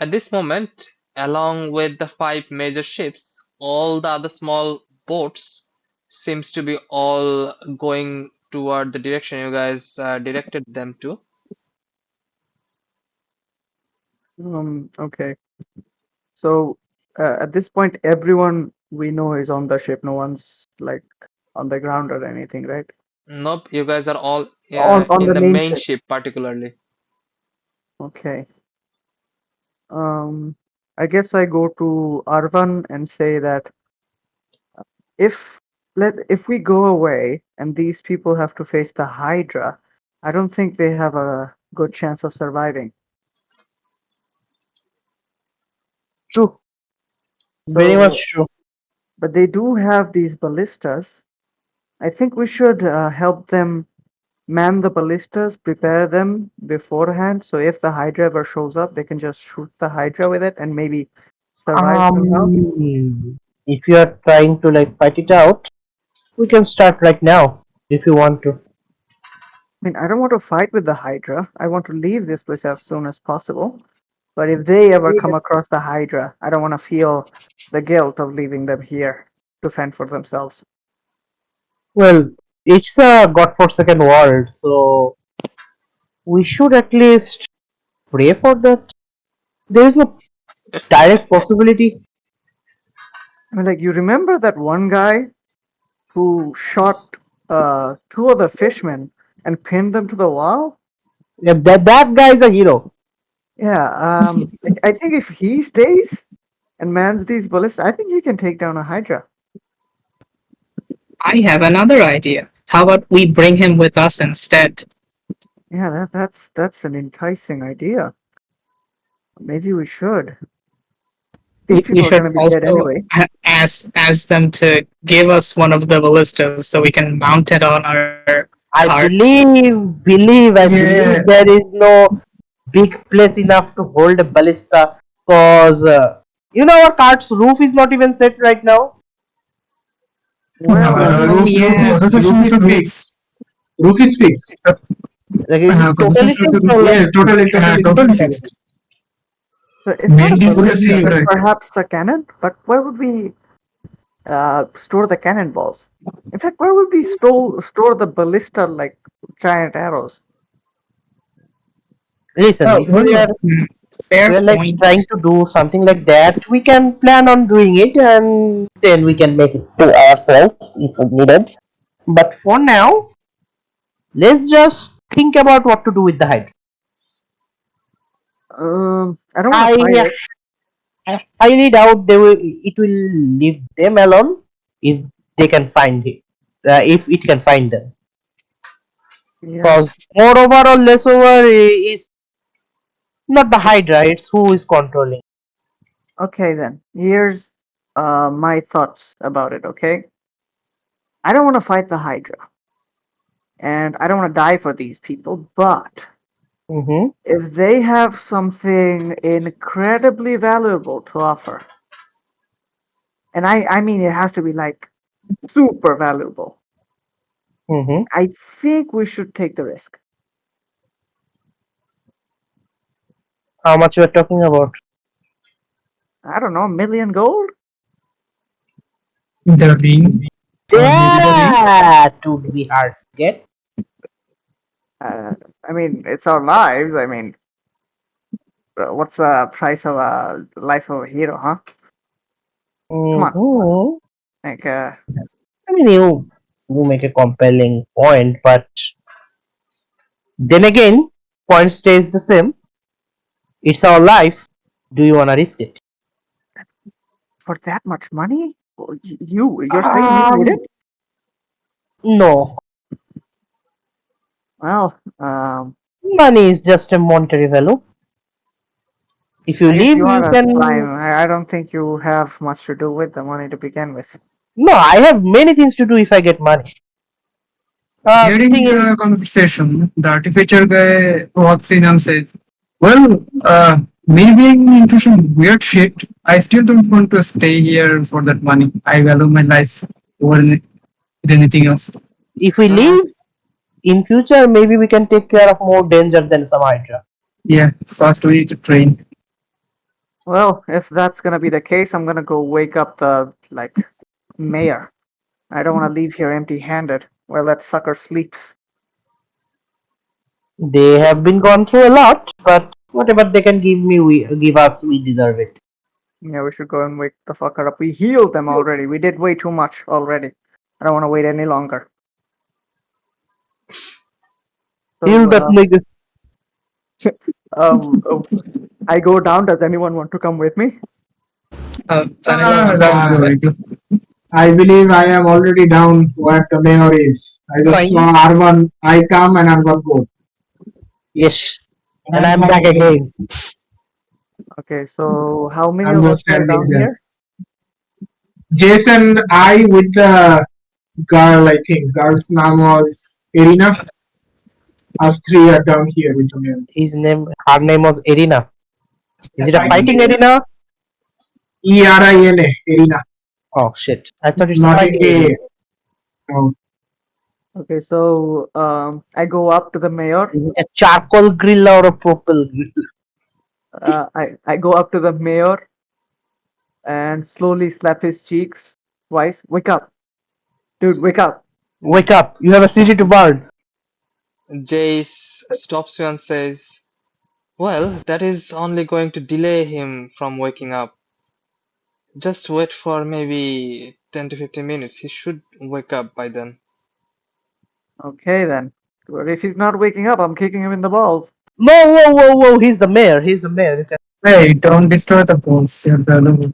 at this moment, along with the five major ships, all the other small boats seems to be all going toward the direction you guys directed them to. Okay. So at this point, everyone we know is on the ship. No one's like on the ground or anything, right? Nope, you guys are all On in the the main main ship. ship particularly. Okay. Um, I guess I go to Arvan and say that if if we go away and these people have to face the Hydra, I don't think they have a good chance of surviving. True. Very So, much true. but they do have these ballistas. I think we should help them man the ballistas, prepare them beforehand, so if the Hydra ever shows up, they can just shoot the Hydra with it and maybe survive somehow. If you are trying to like fight it out, we can start right now if you want to. I mean, I don't want to fight with the Hydra. I want to leave this place as soon as possible. But if they ever come across the Hydra, I don't want to feel the guilt of leaving them here to fend for themselves. Well, it's a godforsaken world, so we should at least pray for that. There is no direct possibility. I mean, like, you remember that one guy who shot two other fishmen and pinned them to the wall? Yeah, that guy is a hero. Yeah, like, I think if he stays and mans these ballistas, I think he can take down a Hydra. I have another idea. How about we bring him with us instead? Yeah, that's an enticing idea. Maybe we should. These We people are should gonna be dead also anyway. ask them to give us one of the ballistas so we can mount it on our I cart. I believe there is no big place enough to hold a ballista because our cart's roof is not even set right now. Well, Oh yeah. Roof is fixed. Roof is fixed. Like, is it totally fixed or like Yeah, totally fixed. so it's not a Mainly for the ballista, but right. perhaps a cannon. But where would we store the cannonballs? In fact, where would we store the ballista like giant arrows? Listen, if we are Fair we're like point. trying to do something like that, we can plan on doing it and then we can make it to ourselves if needed. But for now, let's just think about what to do with the hydra. I don't want to fight I it. I highly doubt it will leave them alone if they can find it. If it can find them. Yeah. Because more over or less over is not the hydra, it's who is controlling. Okay then. Here's my thoughts about it. Okay. I don't want to fight the Hydra, and I don't want to die for these people. But Mm-hmm. if they have something incredibly valuable to offer, and I mean it has to be like super valuable, Mm-hmm. I think we should take the risk. How much you are talking about? I don't know, a million gold? The ring, or maybe the ring. That would be hard to get. Uh, I mean, it's our lives. I mean, what's the price of a life of a hero, huh? Come on, Mm-hmm. like, I mean, you make a compelling point, but then again, point stays the same. It's our life. Do you wanna risk it? for that much money? Well, you're saying you need Um, it? no. Well, Money is just a monetary value. If you If leave, you you are a can. slime, I don't think you have much to do with the money to begin with. No, I have many things to do if I get money. The During thing is, the conversation, the artificial guy walks in and says, "Well, me being into some weird shit, I still don't want to stay here for that money. I value my life more than anything else." if we Uh, leave in future, maybe we can take care of more danger than some Hydra. Yeah, first we need to train. well, if that's gonna be the case, I'm gonna go wake up the mayor. I don't want to leave here empty-handed while that sucker sleeps. They have been gone through a lot, but whatever they can give me, we give us, we deserve it. Yeah, we should go and wake the fucker up. We healed them already. We did way too much already. I don't want to wait any longer. Heal So, that nigga. um, uh, I go down. Does anyone want to come with me? Vanilla Ah, wants to that, go with you. I believe I am already down where the mayor is. I just saw Fine. R1. I come and R1 go. Yes, And and I'm I'm back back again. again. Okay, so how many I'm of just us are standing down there. here? Jason, I with the girl, I think. Girl's name was Irina. Us three are down here with the mayor. Her name was Irina. Is it a fighting arena? Erina, Irina. Oh shit! I thought it's a Not fighting A. arena. No. Okay, so I go up to the mayor. Is it a charcoal grill or a propel grill? I go up to the mayor and slowly slap his cheeks twice. Wake up, dude! Wake up! Wake up! You have a city to burn. Jace stops you and says, "Well, that is only going to delay him from waking up. Just wait for maybe 10 to 15 minutes. He should wake up by then." Okay then. But if he's not waking up, I'm kicking him in the balls. No, whoa, whoa, whoa! He's the mayor. He's the mayor. You can... Hey, don't destroy the balls. They're valuable.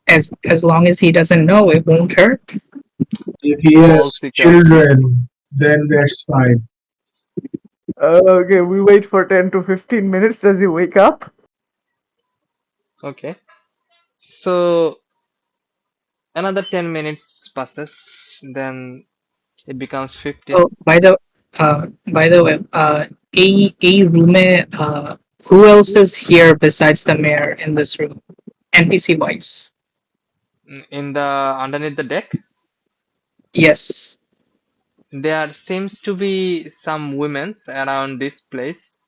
As long as he doesn't know, it won't hurt. If he Ball has seeker. children, then that's fine. Okay, we wait for 10 to 15 minutes. Does he wake up? Okay. So another 10 minutes passes, then it becomes 15. Oh, by the way, a room, who else is here besides the mayor in this room? NPC wise. In the underneath the deck, Yes. there seems to be some women's around this place.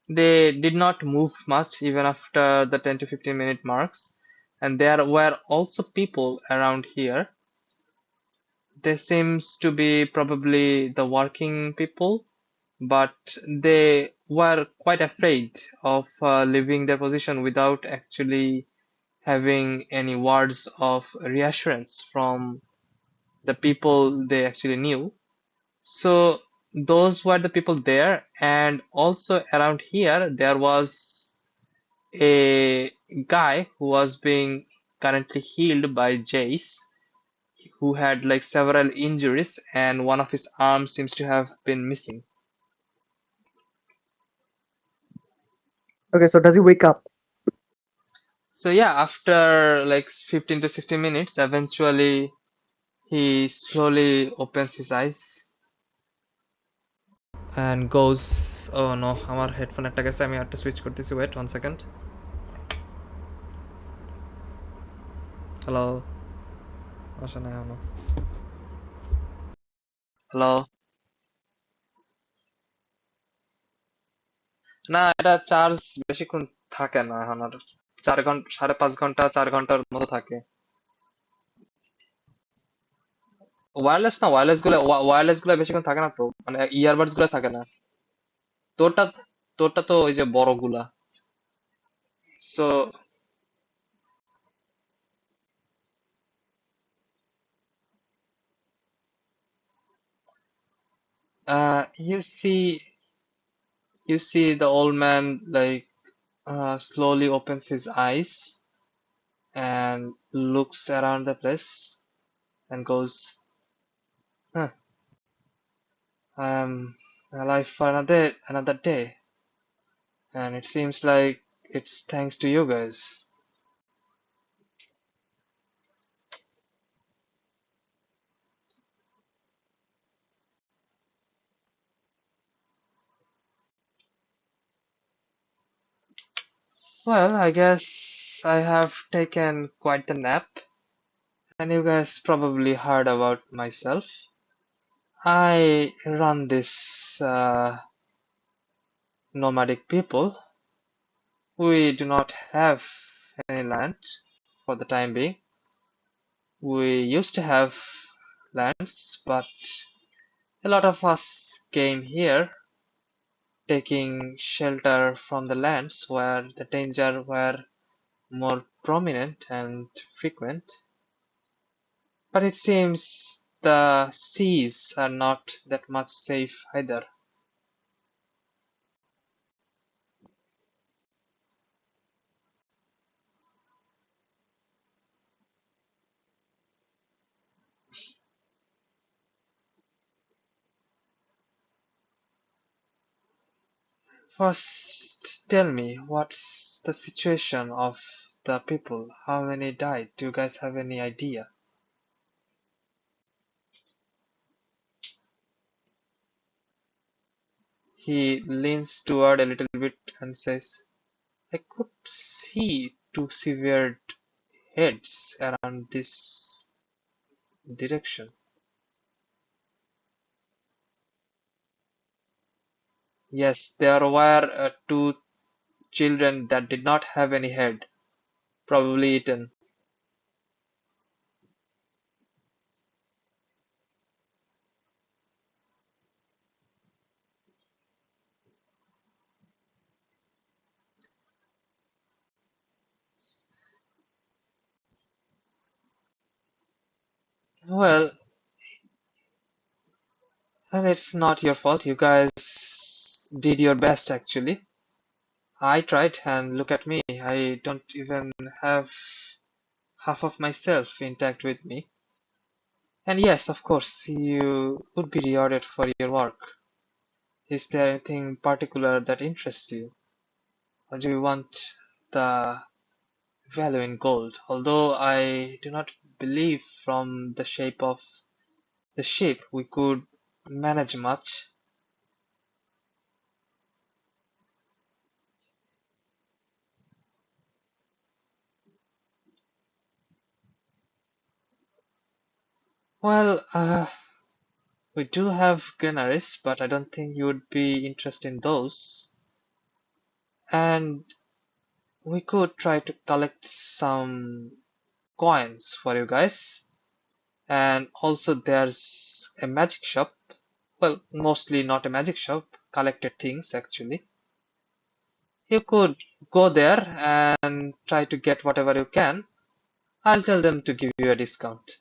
They did not move much even after the 10 to 15 minute marks, and there were also people around here. They seems to be probably the working people, but they were quite afraid of leaving their position without actually having any words of reassurance from the people they actually knew. So those were the people there, and also around here there was a guy who was being currently healed by Jace, who had like several injuries and one of his arms seems to have been missing. Okay, so does he wake up? So yeah, after like 15 to 16 minutes, eventually he slowly opens his eyes and goes, oh no, আমার headphone একটা গেছে, আমি একটা switch করতেছি, wait 1 second. Hello, আসে না এখনো। Hello, না এটা চার্জ বেশিক্ষণ থাকে না এখন আর, 4 ঘন্টা, 5.5 ঘন্টা, 4 ঘন্টার মতো থাকে। ওয়্যারলেস না, ওয়্যারলেস গুলো বেশিক্ষণ থাকে না তো, মানে ইয়ারবাডস গুলো থাকে না। তোরটা তোরটা তো ওই যে বড় গুলা। So you see the old man like slowly opens his eyes and looks around the place and goes, huh, I'm alive for another day, and it seems like it's thanks to you guys. Well, I guess I have taken quite the nap, and you guys probably heard about myself. I run this nomadic people. We do not have any land for the time being. We used to have lands, but a lot of us came here taking shelter from the lands where the danger were more prominent and frequent. But it seems the seas are not that much safe either. First, tell me, what's the situation of the people? How many died? Do you guys have any idea? He leans toward a little bit and says, I could see two severed heads around this direction. Yes, there were two children that did not have any head, probably eaten. Well, well, it's not your fault. You guys did your best, actually. I tried, and look at me. I don't even have half of myself intact with me. And yes, of course, you would be rewarded for your work. Is there anything particular that interests you? Or do you want the value in gold? Although I do not believe from the shape of the ship we could manage much. Well, we do have granaries, but I don't think you would be interested in those. And we could try to collect some coins for you guys. And also there's a magic shop. Well, mostly not a magic shop, collected things actually. You could go there and try to get whatever you can. I'll tell them to give you a discount.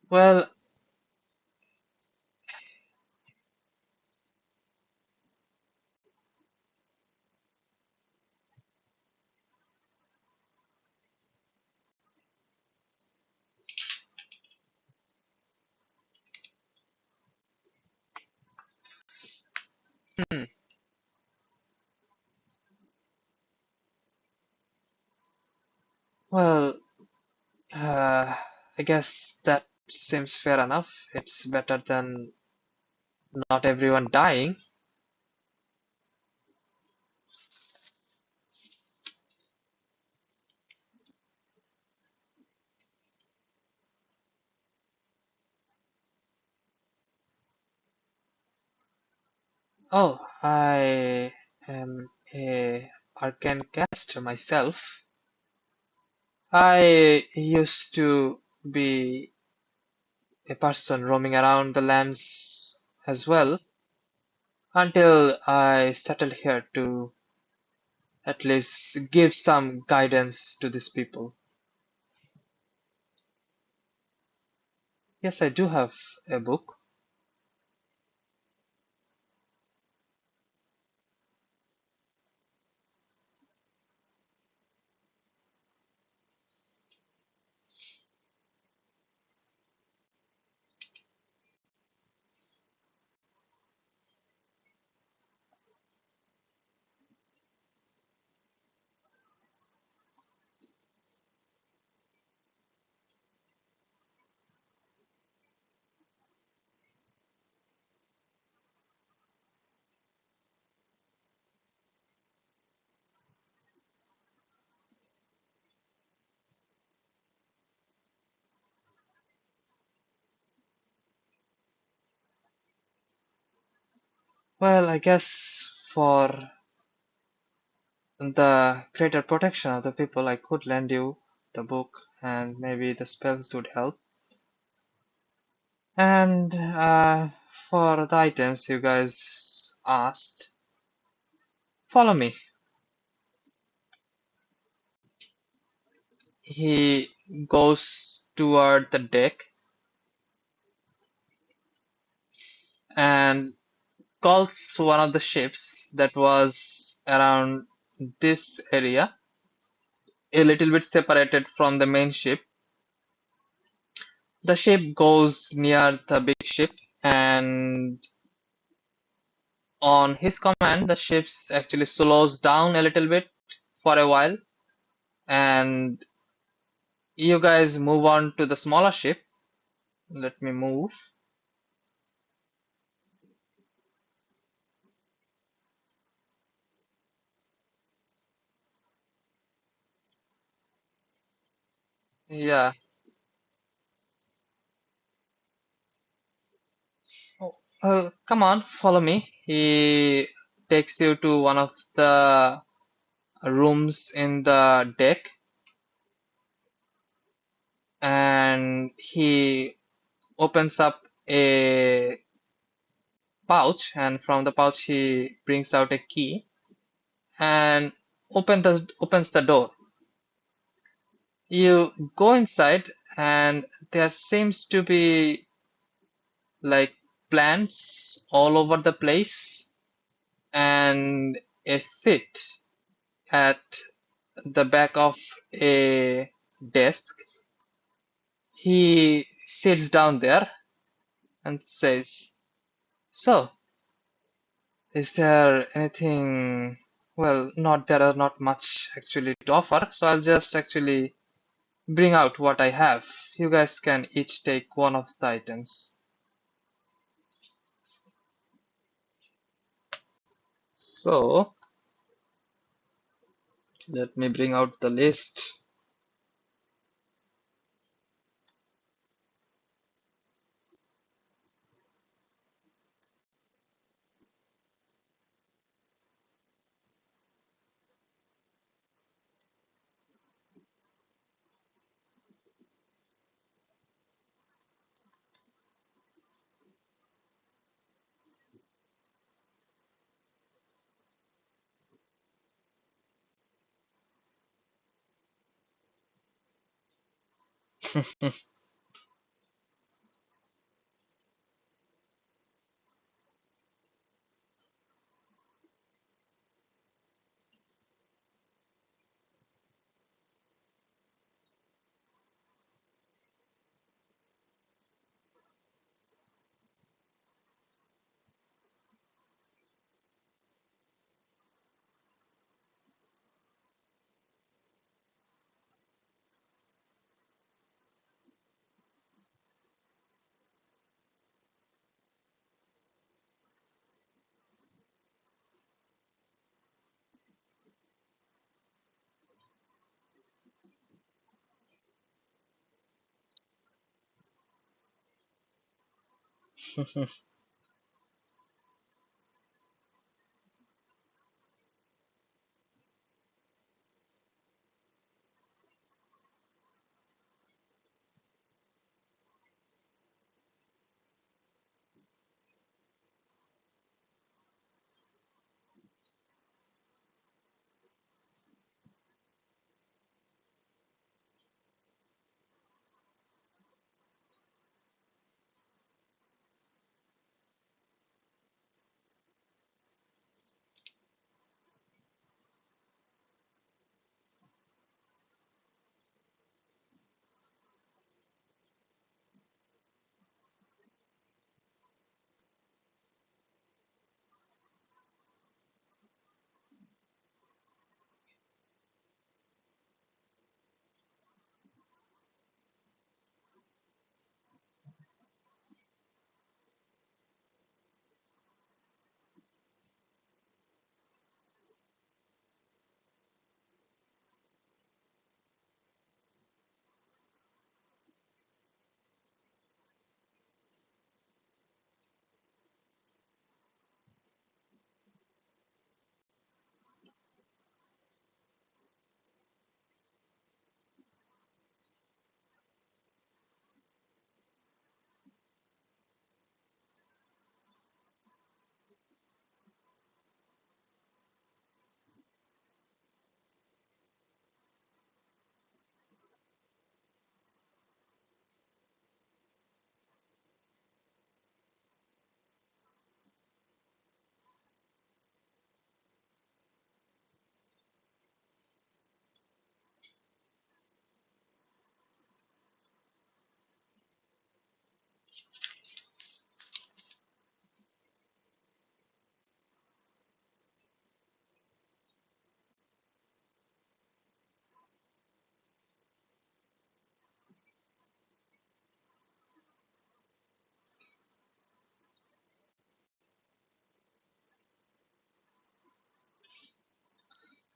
Well, hmm, well, I guess that seems fair enough. It's better than not everyone dying. Oh, I am a arcane caster myself. I used to be a person roaming around the lands as well. until I settle here to at least give some guidance to these people. Yes, I do have a book. Well, I guess for the greater protection of the people, I could lend you the book and maybe the spells would help. And for the items you guys asked, follow me. He goes toward the deck and calls one of the ships that was around this area, a little bit separated from the main ship. The ship goes near the big ship, and on his command, the ship actually slows down a little bit for a while, and you guys move on to the smaller ship. Let me move. Yeah. Come on, follow me. He takes you to one of the rooms in the deck, and he opens up a pouch, and from the pouch he brings out a key and opens the door. You go inside, and there seems to be like plants all over the place and a seat at the back of a desk. He sits down there and says, "So, is there anything? Well, not there are not much actually to offer, so I'll just actually bring out what I have. You guys can each take one of the items." So, let me bring out the list.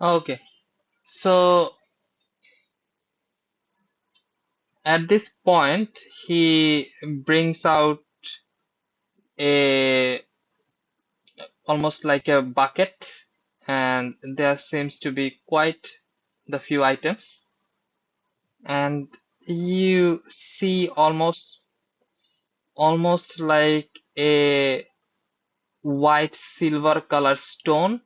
Okay, so at this point, he brings out a almost like a bucket, and there seems to be quite the few items, and you see almost like a white silver color stone,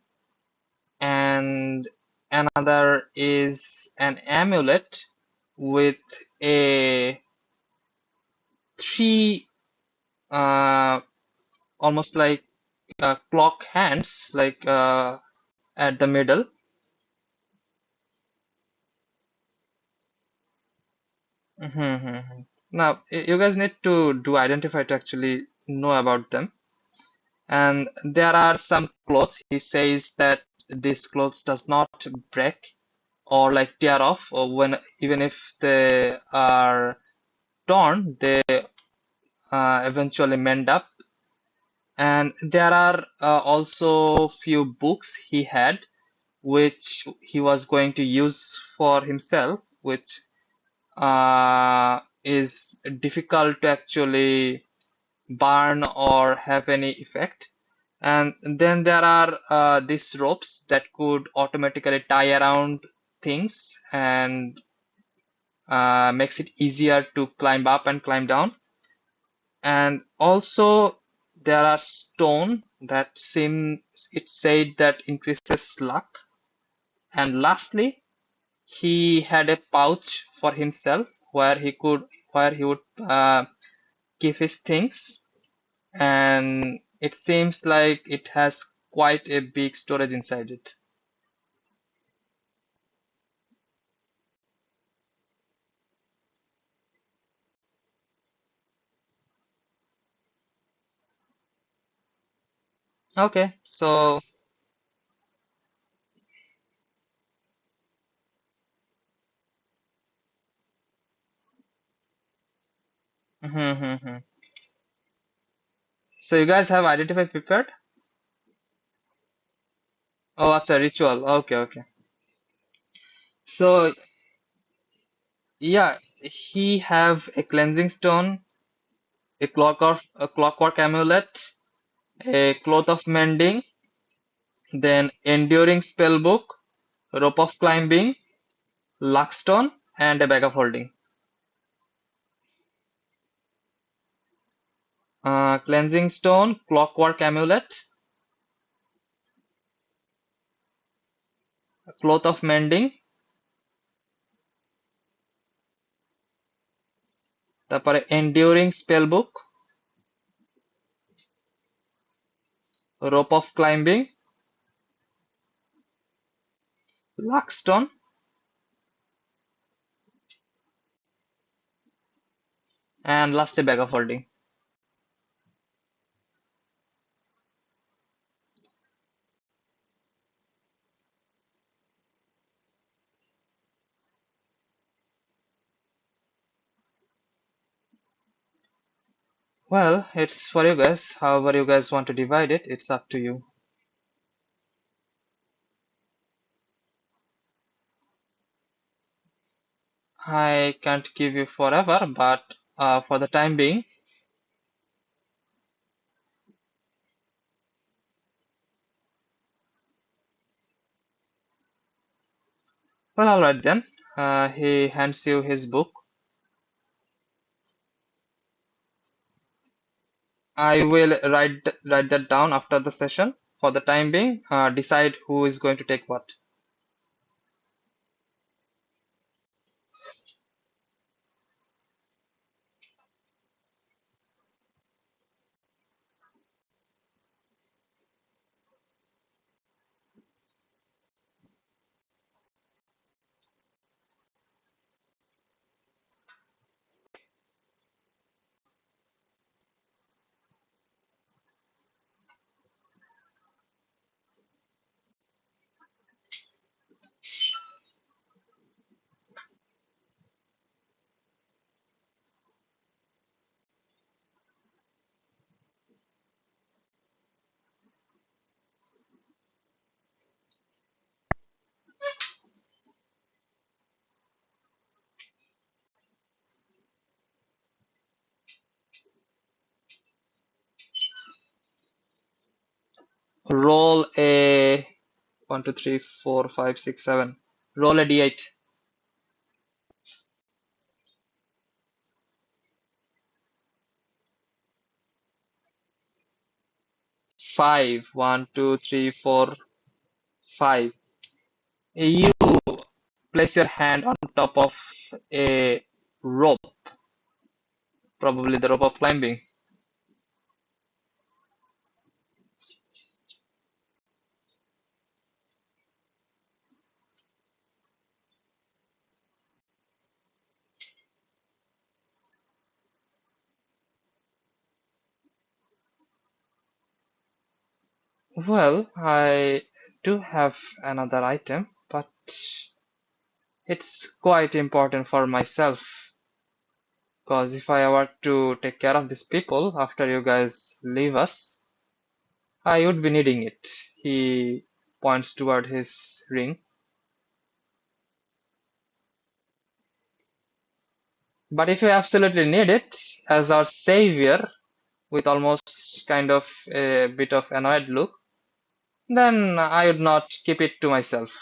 and another is an amulet with a three uh, almost like clock hands like at the middle. Now you guys need to do identify to actually know about them. And there are some clothes. He says that these clothes does not break or like tear off, or when even if they are torn, they eventually mend up. And there are also few books he had, which he was going to use for himself, which is difficult to actually burn or have any effect. And then there are these ropes that could automatically tie around things and makes it easier to climb up and climb down. And also there are stone that seem it said that increases luck. And lastly, he had a pouch for himself where he would keep his things, and it seems like it has quite a big storage inside it. Okay, so so you guys have identified prepared? Oh, that's a ritual. Okay, okay. So yeah, he have a cleansing stone, a clockwork amulet, a cloth of mending, then enduring spell book, rope of climbing, luck stone, and a bag of holding. Cleansing stone, clockwork amulet, cloth of mending, তারপরে enduring spell book, rope of climbing, luck stone, and last a bag of holding. Well, it's for you guys. However you guys want to divide it, it's up to you. I can't give you forever, but for the time being, well, alright then. He hands you his book. I will write that down after the session. For the time being, decide who is going to take what. roll a 1, 2, 3, 4, 5, 6, 7. Roll a d8. 5. 1, 2, 3, 4, 5. You place your hand on top of a rope, probably the rope of climbing. Well, I do have another item, but it's quite important for myself. Because if I were to take care of these people after you guys leave us, I would be needing it. He points toward his ring. But if you absolutely need it, as our savior, with almost kind of a bit of annoyed look, then I would not keep it to myself.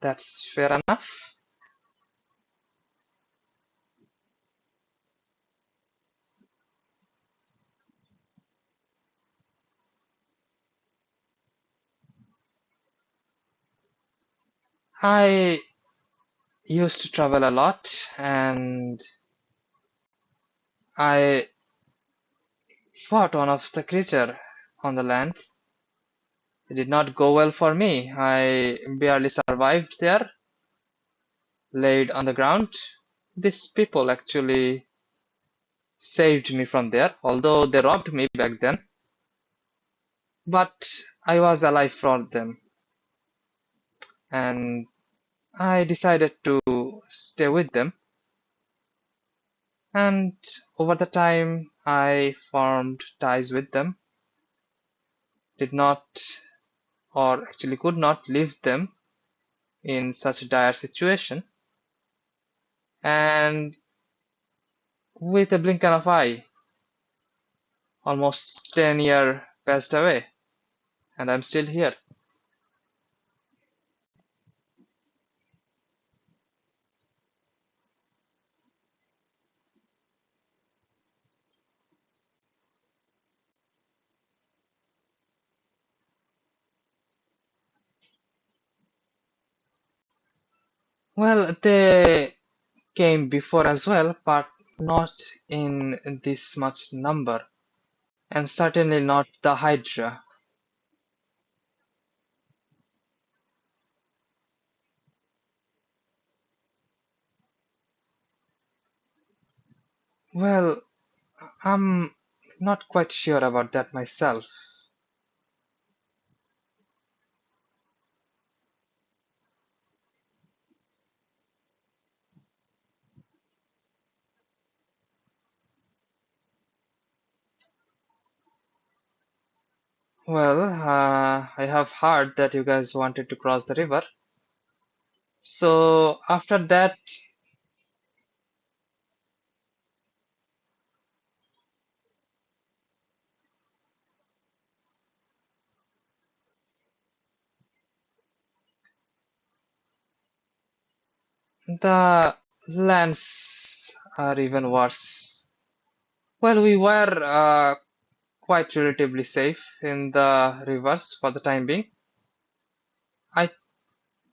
That's fair enough. I used to travel a lot, and I fought one of the creature on the land. It did not go well for me. I barely survived there, laid on the ground. These people actually saved me from there, although they robbed me back then. But I was alive for them, and I decided to stay with them. And over the time, I formed ties with them, did not, or actually could not leave them in such a dire situation. And with a blink of an eye, almost 10 years passed away, and I'm still here. Well, they came before as well, but not in this much number, and certainly not the Hydra. Well, I'm not quite sure about that myself. Well, I have heard that you guys wanted to cross the river. So after that, the lands are even worse. Well, we were quite relatively safe in the rivers for the time being. I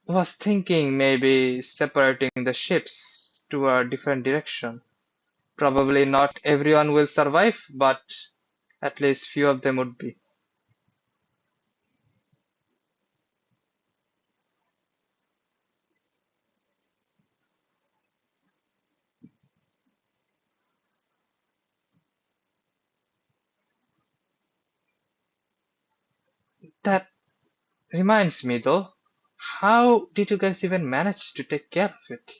was thinking maybe separating the ships to a different direction. Probably not everyone will survive, but at least few of them would be. That reminds me though, how did you guys even manage to take care of it?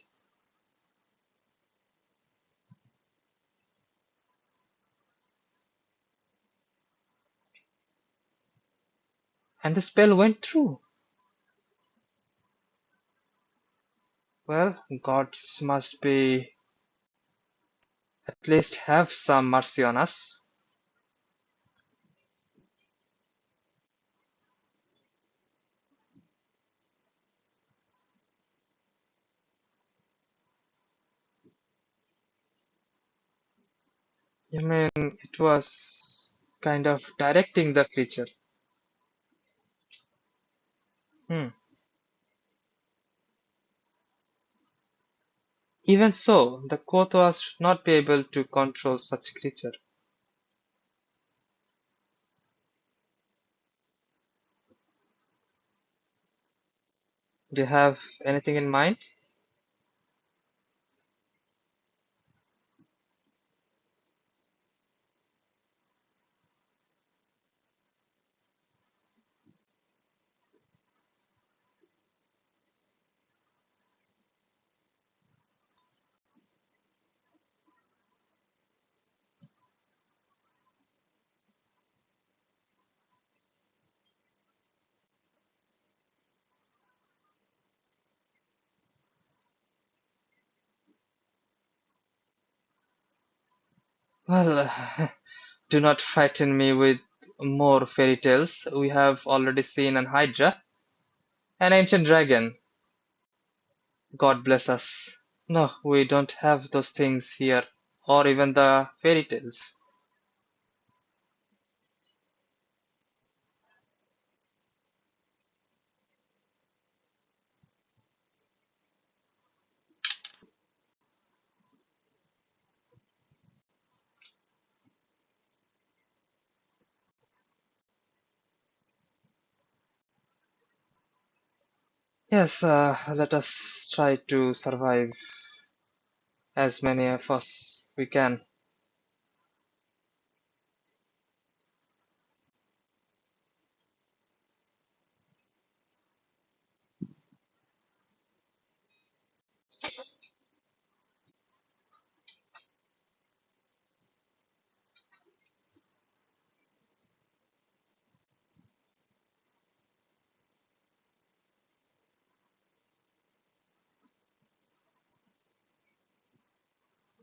And the spell went through. Well, gods must be at least have some mercy on us. You mean it was kind of directing the creature? Hmm. Even so, the Quo-Tao should not be able to control such creature. Do you have anything in mind? Well, do not frighten me with more fairy tales. We have already seen an Hydra, an ancient dragon. God bless us. No, we don't have those things here, or even the fairy tales. Yes, let us try to survive as many of us we can.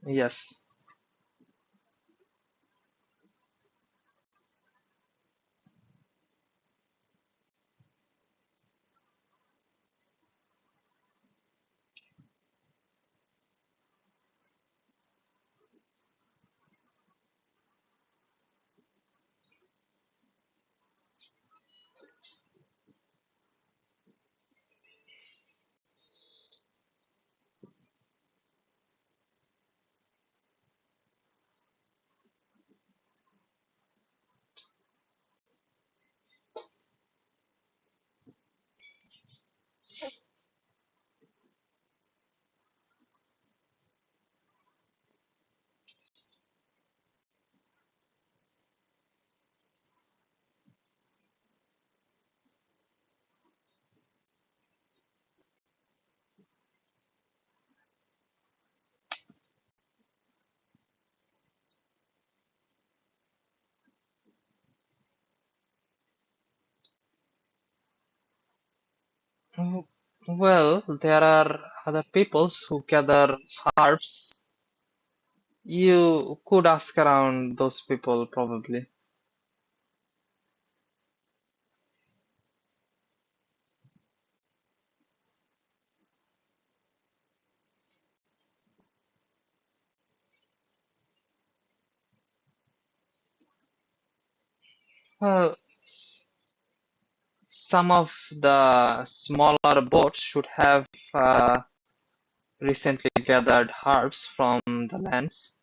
Yes. Mm, well, there are other peoples who gather herbs. You could ask around those people probably. Well, some of the smaller boats should have recently gathered herbs from the lands.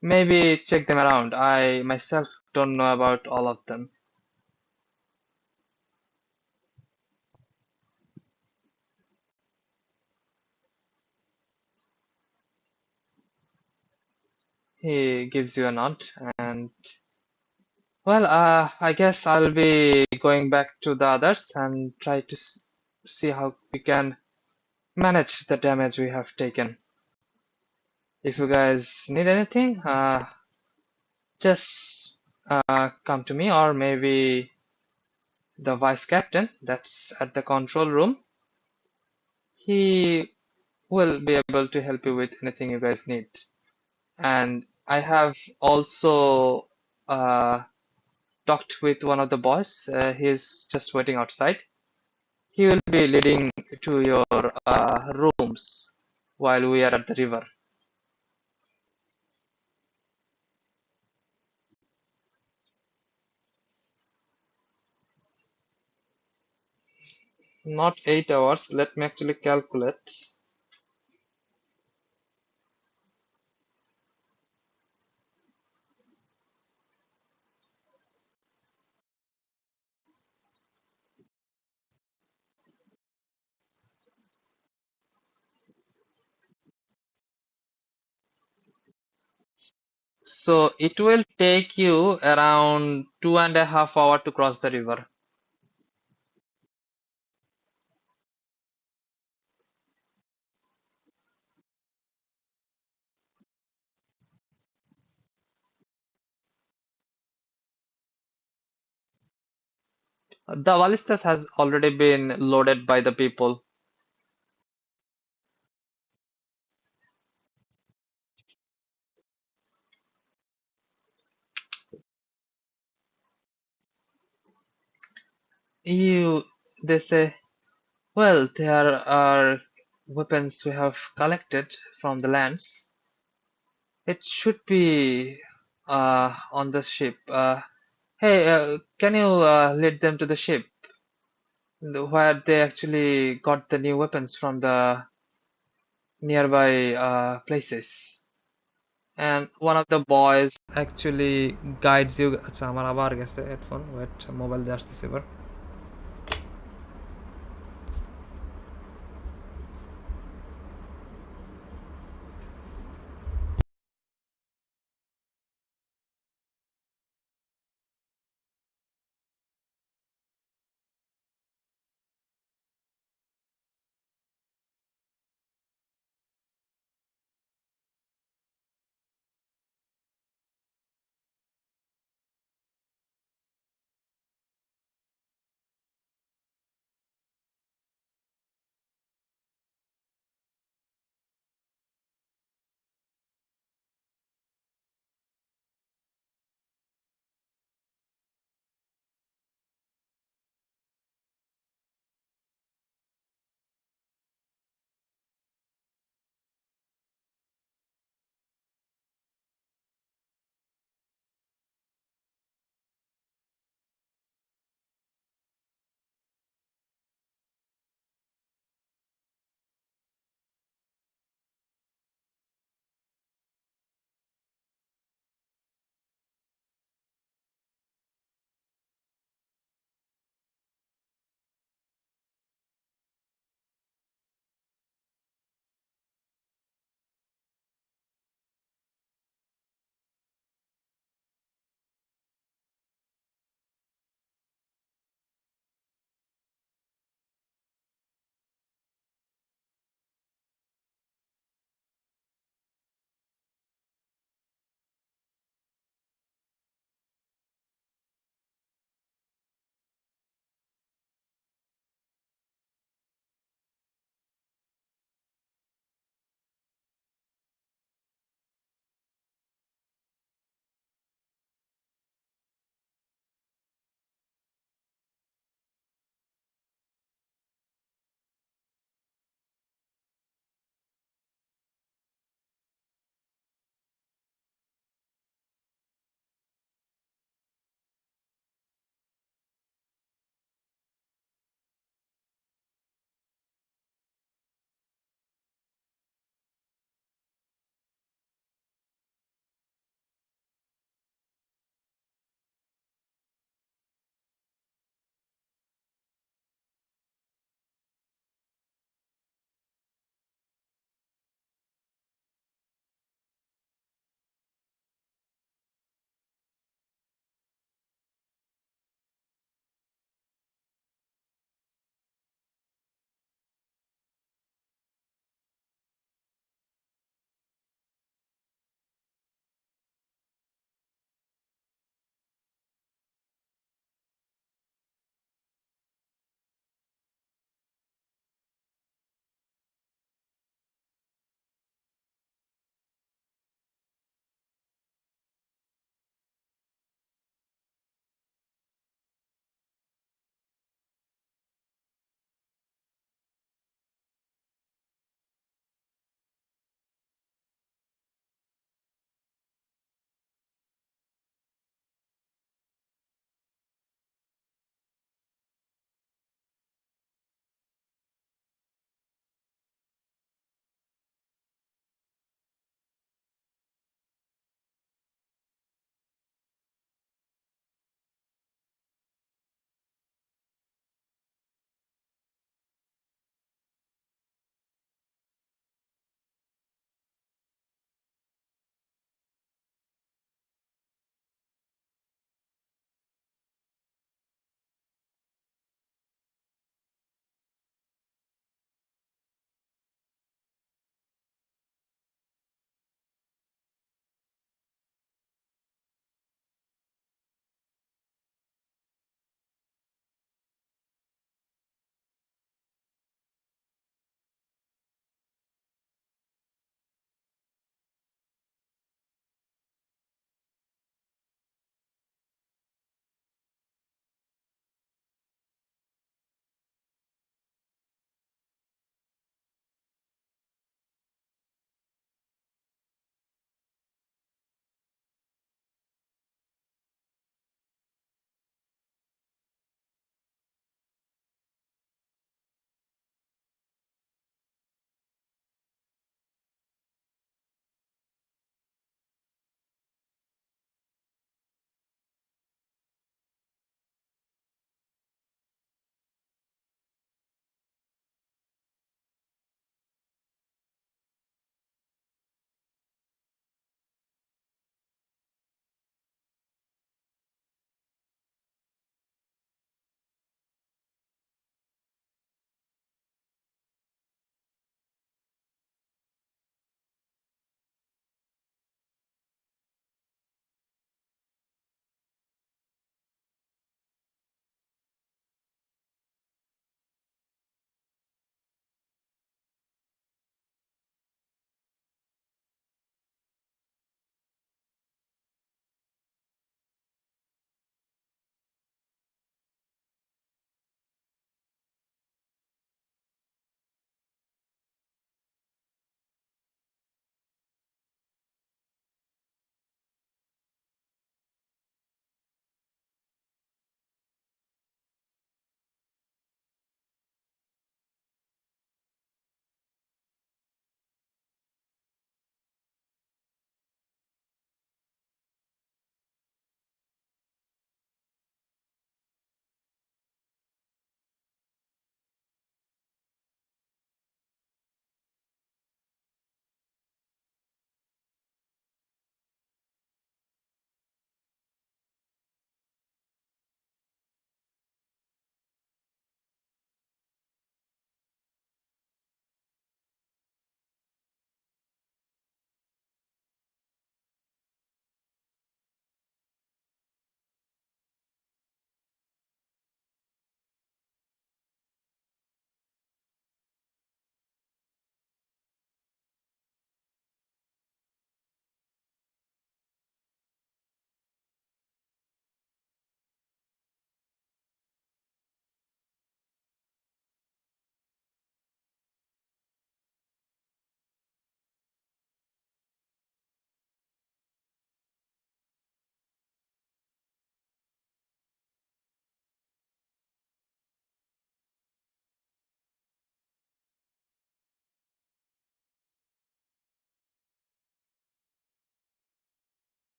Maybe check them around. I myself don't know about all of them. He gives you a nod, and well, I guess I'll be going back to the others and try to see how we can manage the damage we have taken. If you guys need anything, just come to me, or maybe the vice captain that's at the control room. He will be able to help you with anything you guys need. And I have also talked with one of the boys. He's just waiting outside. He will be leading to your rooms while we are at the river. Not 8 hours. Let me actually calculate. So it will take you around 2.5 hours to cross the river. The ballistas has already been loaded by the people. They say, well, there are weapons we have collected from the lands. It should be on the ship. Hey, can you lead them to the ship where they actually got the new weapons from the nearby places? And one of the boys actually guides you. अच्छा हमारा आवार कैसे headphone wait mobile there is ever